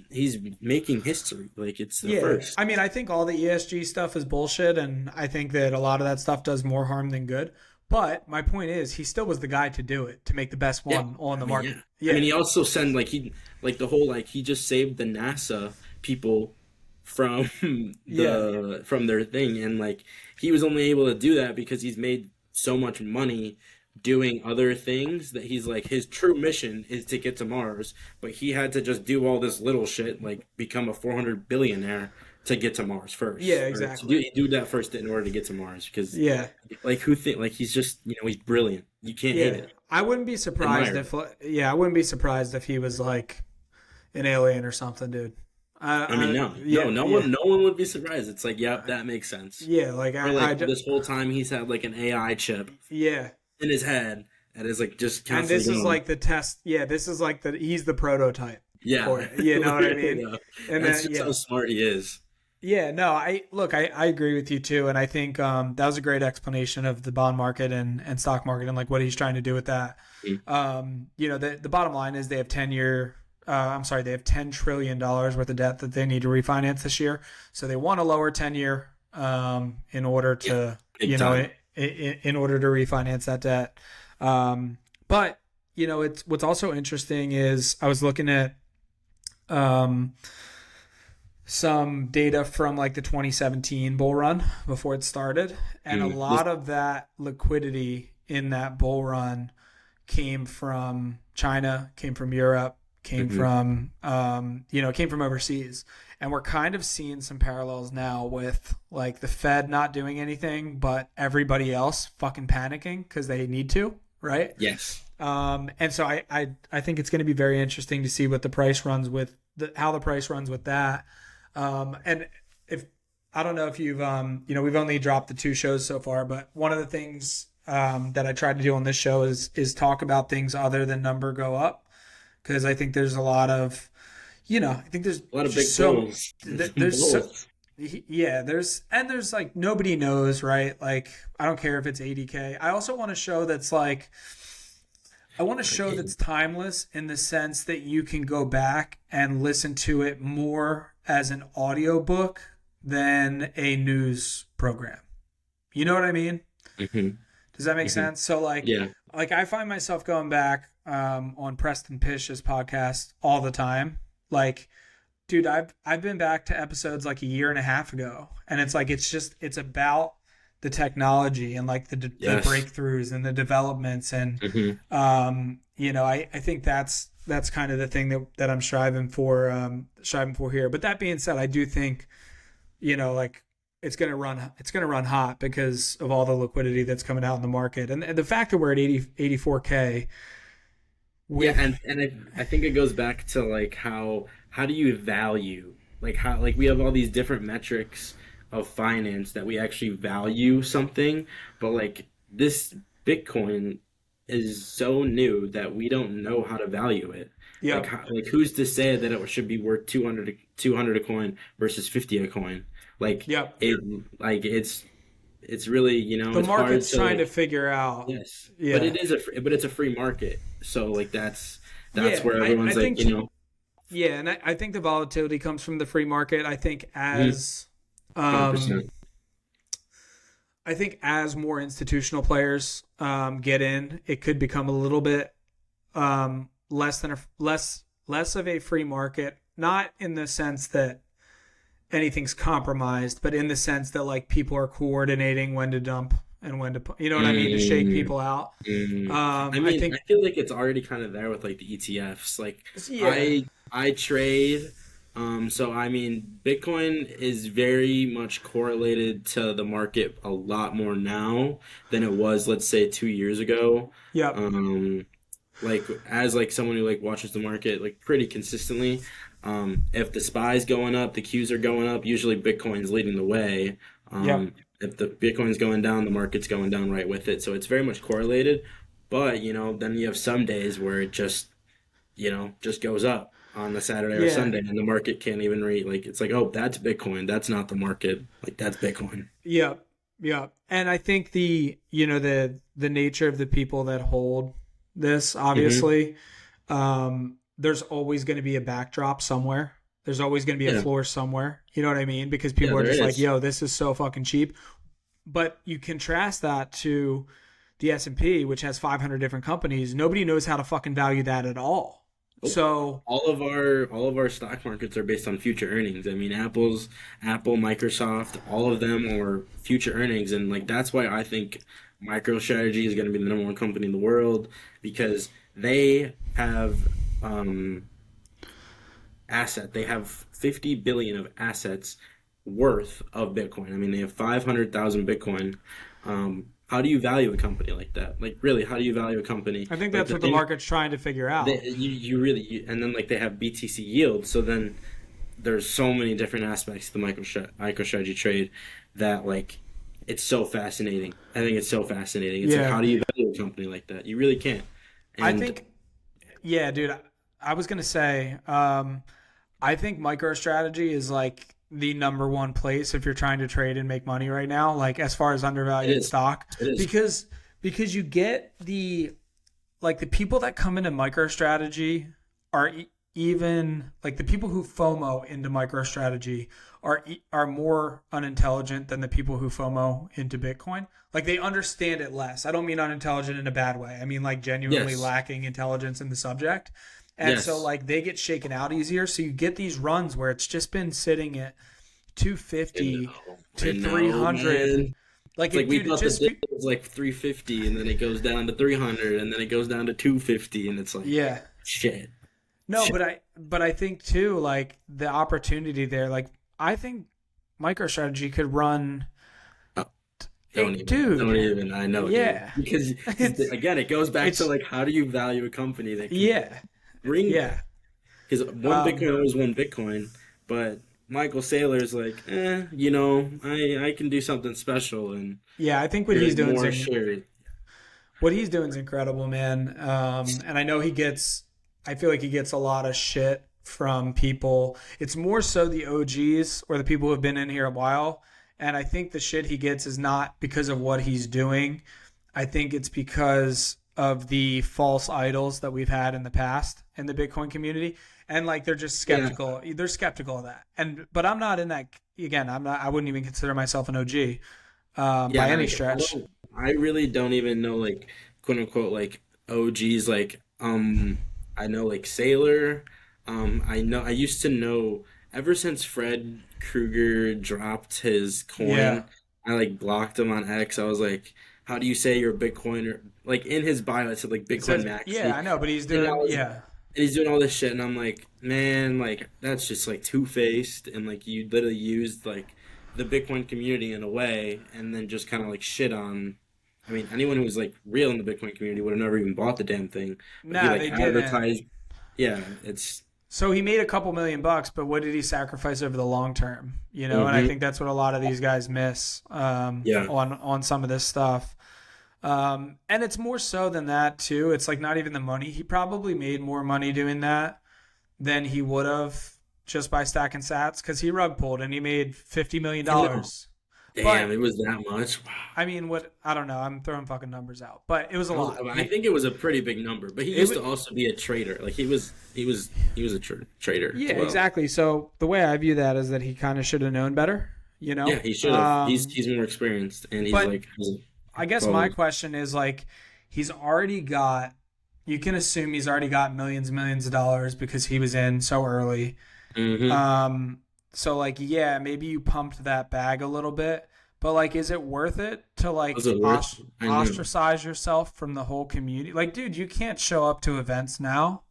making history. Like, it's the Yeah, first. I mean, I think all the ESG stuff is bullshit, and I think that a lot of that stuff does more harm than good. But my point is, he still was the guy to do it, to make the best Yeah, one on I the mean, market. yeah. I Yeah, mean, he also sent like the whole like he just saved the NASA people from yeah, from their thing, and like he was only able to do that because he's made so much money doing other things that he's like his true mission is to get to Mars, but he had to just do all this little shit like become a 400 billionaire to get to Mars yeah, first, or to exactly. do that first in order to get to Mars because Yeah, like who think like he's just he's brilliant. You can't hate yeah. it. I wouldn't be surprised Admire it. if, yeah, I wouldn't be surprised if he was like an alien or something, dude. I mean, no, Yeah, yeah, no one would be surprised. It's like, yep, that makes sense. yeah. Like Or like this whole time he's had like an AI chip yeah. in his head that is like just And constantly this is going. like the test. Yeah, this is like he's the prototype for Yeah, it. You know what I mean? yeah. And That's then just how yeah, smart he is. yeah. No, I agree with you too, and I think that was a great explanation of the bond market and stock market and like what he's trying to do with that. Mm. The bottom line is they have 10-year. I'm sorry, they have $10 trillion worth of debt that they need to refinance this year. So they want a lower 10-year in order Yeah, to big time. in order to refinance that debt. But it's what's also interesting is I was looking at um, some data from like the 2017 bull run before it started, and a Mm. This, lot of that liquidity in that bull run came from China, came from Europe, mhm. came from overseas. And we're kind of seeing some parallels now with like the Fed not doing anything, but everybody else fucking panicking because they need to, right? Yes. And so I think it's going to be very interesting to see what the price runs with how the price runs with that. And if I don't know if you've we've only dropped the 2 shows so far, but one of the things that I tried to do on this show is talk about things other than number go up, because I think there's a lot of I think there's A lot of just big so bulls. Some there's so bulls. yeah, there's like nobody knows, right? Like I don't care if it's 80K. I also want a show that's like I want a show that's timeless in the sense that you can go back and listen to it more as an audiobook than a news program. You know what I mean? Hmm. Does that make Hmm. sense? So Yeah. like I find myself going back on Preston Pish's podcast all the time. Like, dude, I've been back to episodes like a year and a half ago, and it's like it's about the technology and like the Yes. breakthroughs and the developments, and Hmm. I think that's kind of the thing that I'm striving for here. But that being said, I do think like it's gonna run hot because of all the liquidity that's coming out in the market, and the fact that we're at 84K Yeah, with and I think it goes back to like how do you value like how like we have all these different metrics of finance that we actually value something, but like this Bitcoin is so new that we don't know how to value it. yep Like who's to say that it should be worth 200 a coin versus 50 a coin? Like yep it like it's really, the it's hard market's to trying to like. figure out. Yes, but Yeah, but it's a free market, so like that's yeah, where I everyone's like, think yeah, and I think the volatility comes from the free market. Um 100%. I think as more institutional players get in, it could become a little bit less of a free market. Not in the sense that anything's compromised, but in the sense that like people are coordinating when to dump and when to put, you know what I mean, to shake Mm, people out. I I mean, I think, feel like it's already kind of there with like the ETFs. Like yeah, I trade, so I mean, Bitcoin is very much correlated to the market a lot more now than it was, let's say, 2 years ago. yep, Um, like as like someone who like watches the market like pretty consistently, if the SPY's going up, the Qs are going up, usually Bitcoin's leading the way. yep, If the Bitcoin's going down, the market's going down right with it. So it's very much correlated. But, then you have some days where it just, just goes up on the Saturday or yeah, Sunday and the market can't even read like it's like, oh, that's Bitcoin. That's not the market. Like that's Bitcoin. yep, yep. And I think the nature of the people that hold this, Hmm. obviously, there's always going to be a backdrop somewhere. There's always going to be a Yeah. floor somewhere. You know what I mean? Because Yeah, people are there just like, is. yo, this is so fucking cheap. But you contrast that to the S&P, which has 500 different companies. Nobody knows how to fucking value that at all. Nope. So, All of our stock markets are based on future earnings. I mean, Apple, Microsoft, all of them are future earnings, and like that's why I think MicroStrategy is going to be the number one company in the world because they have um, They have 50 billion of assets worth of Bitcoin. I mean, they have 500,000 Bitcoin. How do you value a company like that? Like, really, how do you value a company? I think Like that's the what the thing market's trying to figure out. and then like they have BTC yield. So then there's so many different aspects to the MicroStrategy trade that like it's so fascinating. I think it's so fascinating. It's like Yeah. how do you value a company like that? You really can't. I And think, yeah, dude, I was going to say, I think MicroStrategy is like the number one place if you're trying to trade and make money right now, like as far as it undervalued is, stock, it is. because you get the people that come into MicroStrategy are even like the people who FOMO into MicroStrategy are more unintelligent than the people who FOMO into Bitcoin. Like they understand it less. I don't mean unintelligent in a bad way. I mean like genuinely Yes, lacking intelligence in the subject. And so yes. like they get shaken out easier. So you get these runs where it's just been sitting at I 250 know, I to know, 300. man. Like It's like it, we dude, it thought the just dip was like 350, and then it goes down to 300, and then it goes down to 250, and it's like, yeah. shit, No, shit. but I think too, like the opportunity there, like I think MicroStrategy could run Oh, a dude. don't even. I know, dude. Yeah. Because It's again, it goes back to it's like, how do you value a company that can yeah. bring Yeah. that? Because one Um Bitcoin always one Bitcoin, but Michael Saylor's like, I can do something special, and yeah, I think there's more shares. what he's doing is incredible, man. And I know I feel like he gets a lot of shit from people. It's more so the OGs or the people who have been in here a while. And I think the shit he gets is not because of what he's doing. I think it's because of the false idols that we've had in the past in the Bitcoin community. And like they're just Yeah, skeptical. They're skeptical of that. But I'm not in that again, I wouldn't even consider myself an OG yeah. by And any I stretch. don't. I really don't even know like quote unquote like OGs like I know like Sailor. I used to know ever since Fred Krueger dropped his Yeah. coin. I like blocked him on X. I was like, how do you say you're a Bitcoiner? Like in his bio, it said like It Bitcoin says, yeah, Maxi. I know, but he's And I doing, was yeah, and he's doing all this shit, and I'm like, man, like that's just like two faced, and like you literally used like the Bitcoin community in a way, and then just kind of like shit on. I mean, anyone who's like real in the Bitcoin community would have never even bought the damn thing, but he nah, like they didn't. advertised. Yeah, it's So he made a couple $1,000,000, but what did he sacrifice over the long term? You know, and I hmm think that's what a lot of these guys miss yeah, on some of this stuff. And it's more so than that too. It's like not even the money. He probably made more money doing that than he would have just by stacking sats because he rug pulled and he made $50 I know. million. Damn, But it was that much. Wow. I mean, what I don't know. I'm throwing fucking numbers out, but it was a lot. I think it was a pretty big number, but he It used was to also be a trader. Like he was a trader Yeah, as well. exactly. So the way I view that is that he kind of should have known better, you Yeah, know. he should have. He's more experienced, and he's But like has I guess my following. question is like, he's already got. You can assume he's already got millions and millions of dollars because he was in so early. Hmm. Um, So like, yeah, maybe you pumped that bag a little bit, but like, is it worth it to like Was it worth? I know. ostracize yourself from the whole community? Like, dude, you can't show up to events now.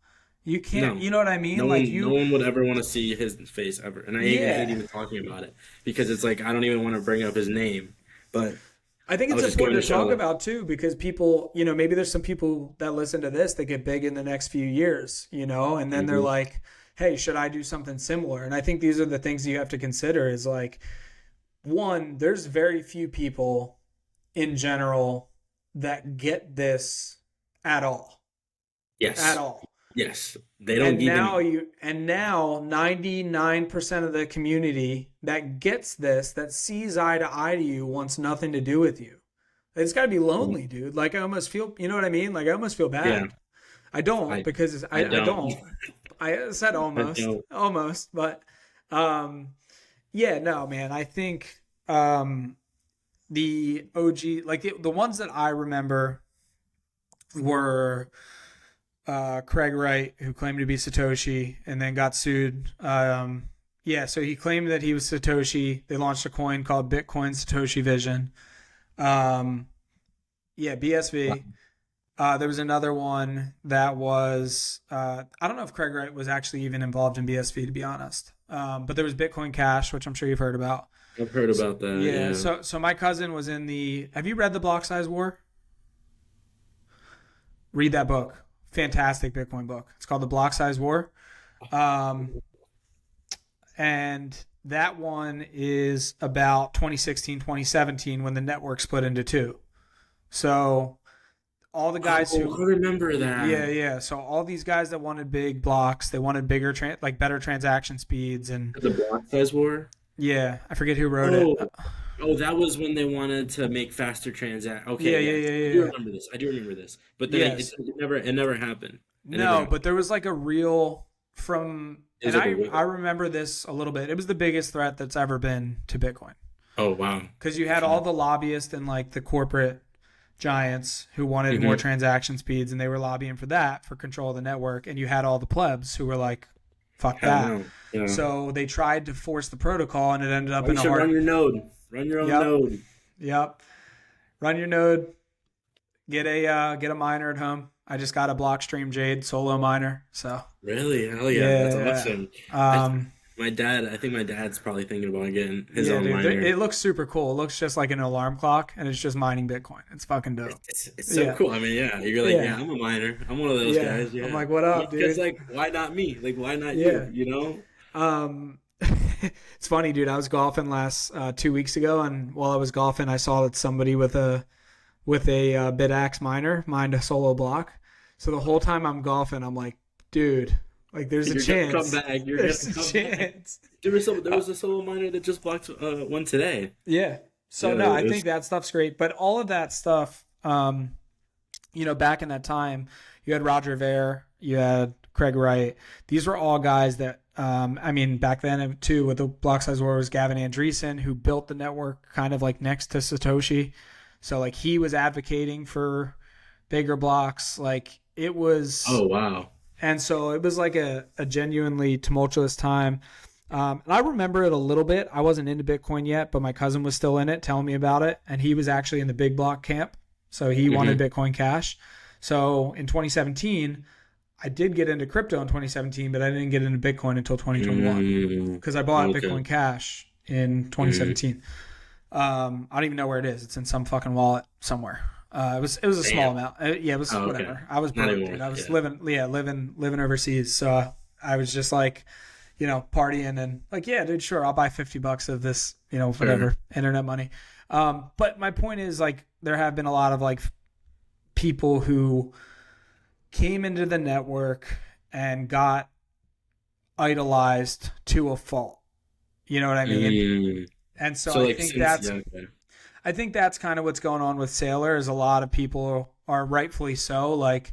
You can't, No, you know what I mean? no Like one, no you, one would ever want to see his face ever, and I even hate yeah. even talking about it because it's like I don't even want to bring up his name. But I think I it's was just going important to to talk show. about too because people, maybe there's some people that listen to this that get big in the next few years, and then they're Mhm. like, "Hey, should I do something similar?" And I think these are the things you have to consider is like one, there's very few people in general that get this at all. At Yes, all. yes, they don't even. And now 99% of the community that gets this, that sees eye to eye to you, wants nothing to do with you. It's got to be lonely, dude. Like I almost feel, you know what I mean? Like I almost feel Yeah, bad. I don't I, because I I don't, don't. I said I almost, don't. almost, but um, yeah, no, man. I think the OG, like the ones that I remember were Craig Wright, who claimed to be Satoshi and then got sued. Yeah, so he claimed that he was Satoshi. They launched a coin called Bitcoin Satoshi Vision. Um, yeah, BSV. There was another one that was I don't know if Craig Wright was actually even involved in BSV to be honest. But there was Bitcoin Cash, which I'm sure you've heard about. I've heard So, about that. yeah, Yeah, so my cousin was in the. Have you read the Block Size War? Read that book. Fantastic Bitcoin book. It's called the Block Size War. Um, and that one is about 2016, 2017 when the network split into two. So all the guys oh, who I remember yeah, that. yeah. So all these guys that wanted big blocks, they wanted bigger, like better transaction speeds, and The block size war. yeah, I forget who wrote it. Oh, oh, that was when they wanted to make faster transact. Okay, Yeah, yeah, yes, yeah, I yeah, do yeah. remember this. I do remember this. But then Yes. it never happened. It never No, happened. but there was like a real from, It was and like a I wiggle. remember this a little bit. It was the biggest threat that's ever been to Bitcoin Oh wow. because you had all Okay. the lobbyists and like the corporate giants who wanted more Hmm. transaction speeds, and they were lobbying for that for control of the network, and you had all the plebs who were like, "Fuck Hell that." no. Yeah. So they tried to force the protocol, and it ended up Well, you in a should run hard. your node. Run your own Yep, node. yep. Run your node. Get a miner at home. I just got a Blockstream Jade solo miner. So Really? Hell yeah. That's yeah, awesome. I um, my dad. I think my dad's probably thinking about getting his yeah, own dude. miner. It looks super cool. It looks just like an alarm clock, and it's just mining Bitcoin. It's fucking dope. It's so Yeah, cool. I mean, yeah. You're like, yeah, yeah, I'm a miner. I'm one of those yeah. guys. I'm Yeah. like, what up, Because dude? like, why not me? Like, why not you? Yeah. You know? Um, it's funny, dude. I was golfing last 2 weeks ago, and while I was golfing, I saw that somebody with a BitAxe miner mined a solo block. So the whole time I'm golfing, I'm like, dude, like there's a You're gonna come chance. back. You're There's gonna a come back. chance. There Uh, was a solo miner that just blocked one today. yeah. So Yeah, no, I it think was. that stuff's great. But all of that stuff, back in that time, you had Roger Ver, you had Craig Wright. These were all guys that, I mean, back then too, with the block size war was Gavin Andreessen, who built the network kind of like next to Satoshi. So like he was advocating for bigger blocks. Like it was, Oh wow. and so it was like a genuinely tumultuous time. And I remember it a little bit. I wasn't into Bitcoin yet, but my cousin was still in it, telling me about it. And he was actually in the big block camp. So he wanted Hmm. Bitcoin Cash. So in 2017, I did get into crypto in 2017, but I didn't get into Bitcoin until 2021 Mm, because I bought okay. Bitcoin Cash in Mm, 2017. I don't even know where it is. It's in some fucking wallet somewhere. It was a small damn. amount. Yeah, it was Oh, okay. whatever. I was Not broke, anymore. dude. I was Yeah. living overseas. So I was just like, partying and like, yeah, dude, sure, I'll buy $50 of this, Sure. whatever, internet money. But my point is like, there have been a lot of like people who came into the network and got idolized to a fault. You know what I mean? Mm. And so So I like think since that's yeah, okay. I think that's kind of what's going on with Sailor is a lot of people are rightfully so like,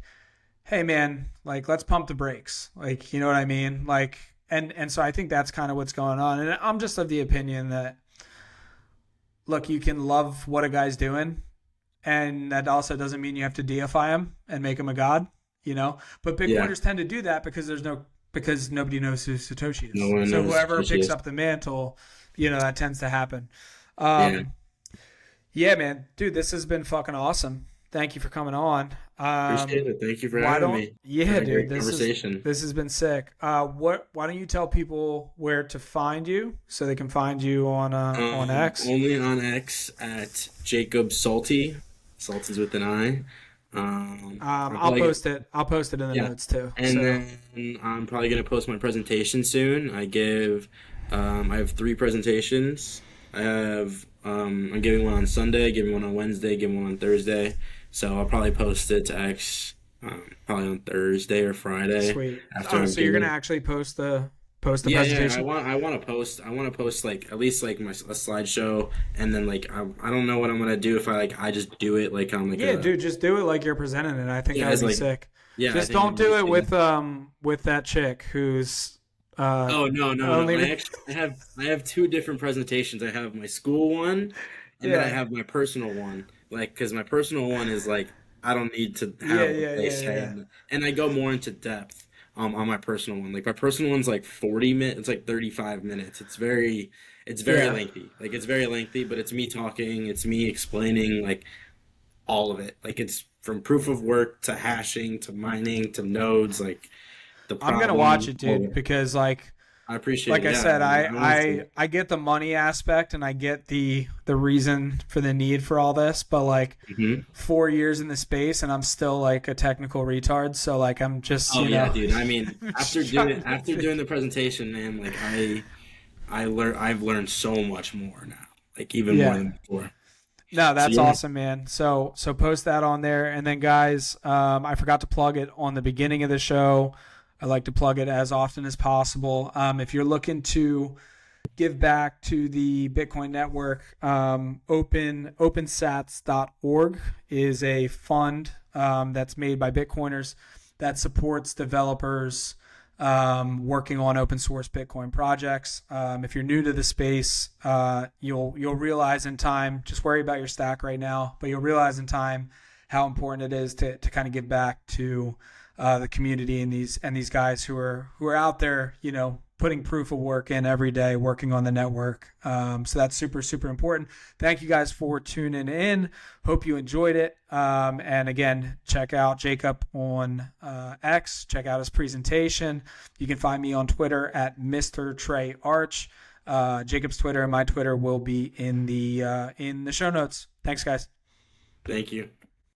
hey man, like let's pump the brakes. Like, you know what I mean? Like and so I think that's kind of what's going on. And I'm just of the opinion that look, you can love what a guy's doing and that also doesn't mean you have to deify him and make him a god, But Yeah. Bitcoiners tend to do that because there's no because nobody knows who Satoshi No is. one So knows whoever who she picks is. up the mantle, that tends to happen. Yeah, Um, yeah, man, dude, this has been fucking awesome. Thank you for coming on. appreciate it. Thank you for Why having don't me. Yeah, Had a dude, great conversation. this has been sick. Why don't you tell people where to find you so they can find you on X? Only on X at Jacob Salty. Salty's with an I. I'm I'll probably post it. I'll post it in the Yeah, notes too. and So then I'm probably gonna post my presentation soon. I have three presentations. I'm giving one on Sunday, giving one on Wednesday, giving one on Thursday. So I'll probably post it to X, probably on Thursday or Friday sweet. after Oh, I've so you're gonna given. actually post the Yeah, yeah. presentation? I want to post like at least like a slideshow, and then like I don't know what I'm gonna do if I just do it like on like Yeah, a dude, just do it like you're presenting it. I think yeah that would as be like sick. yeah I Just think don't it'd be do it sick. with that chick who's uh Oh no, no, no. only. I have two different presentations. I have my school one and then I Yeah, have my personal one. Like cuz my personal one is like I don't need to yeah, have yeah, a yeah, say yeah, in it. And I go more into depth on my personal one. Like my personal one's like 40 minutes, it's like 35 minutes. It's very yeah. lengthy. Like it's very lengthy, but it's me talking, it's me explaining like all of it. Like it's from proof of work to hashing to mining to nodes like the I'm gonna watch problem, it, all of dude, it. because I appreciate like it. I Yeah, said, I want to. I get the money aspect and I get the reason for the need for all this, but like Hmm. 4 years in the space and I'm still like a technical retard. So like I'm just Oh yeah, dude. I mean, just trying to after doing figure. the presentation, man, like I've learned so much more now, like even more Yeah. than before. No, So that's yeah, awesome, man. So post that on there, and then guys, I forgot to plug it on the beginning of the show. I like to plug it as often as possible. If you're looking to give back to the Bitcoin network, opensats.org is a fund that's made by Bitcoiners that supports developers working on open source Bitcoin projects. If you're new to the space, you'll realize in time. Just worry about your stack right now, but you'll realize in time how important it is to kind of give back to the community and these guys who are out there, putting proof of work in every day, working on the network. So that's super, super important. Thank you guys for tuning in. Hope you enjoyed it. And again, check out Jacob on X. Check out his presentation. You can find me on Twitter at Mr. Trey Arch. Jacob's Twitter and my Twitter will be in the show notes. Thanks, guys. thank you.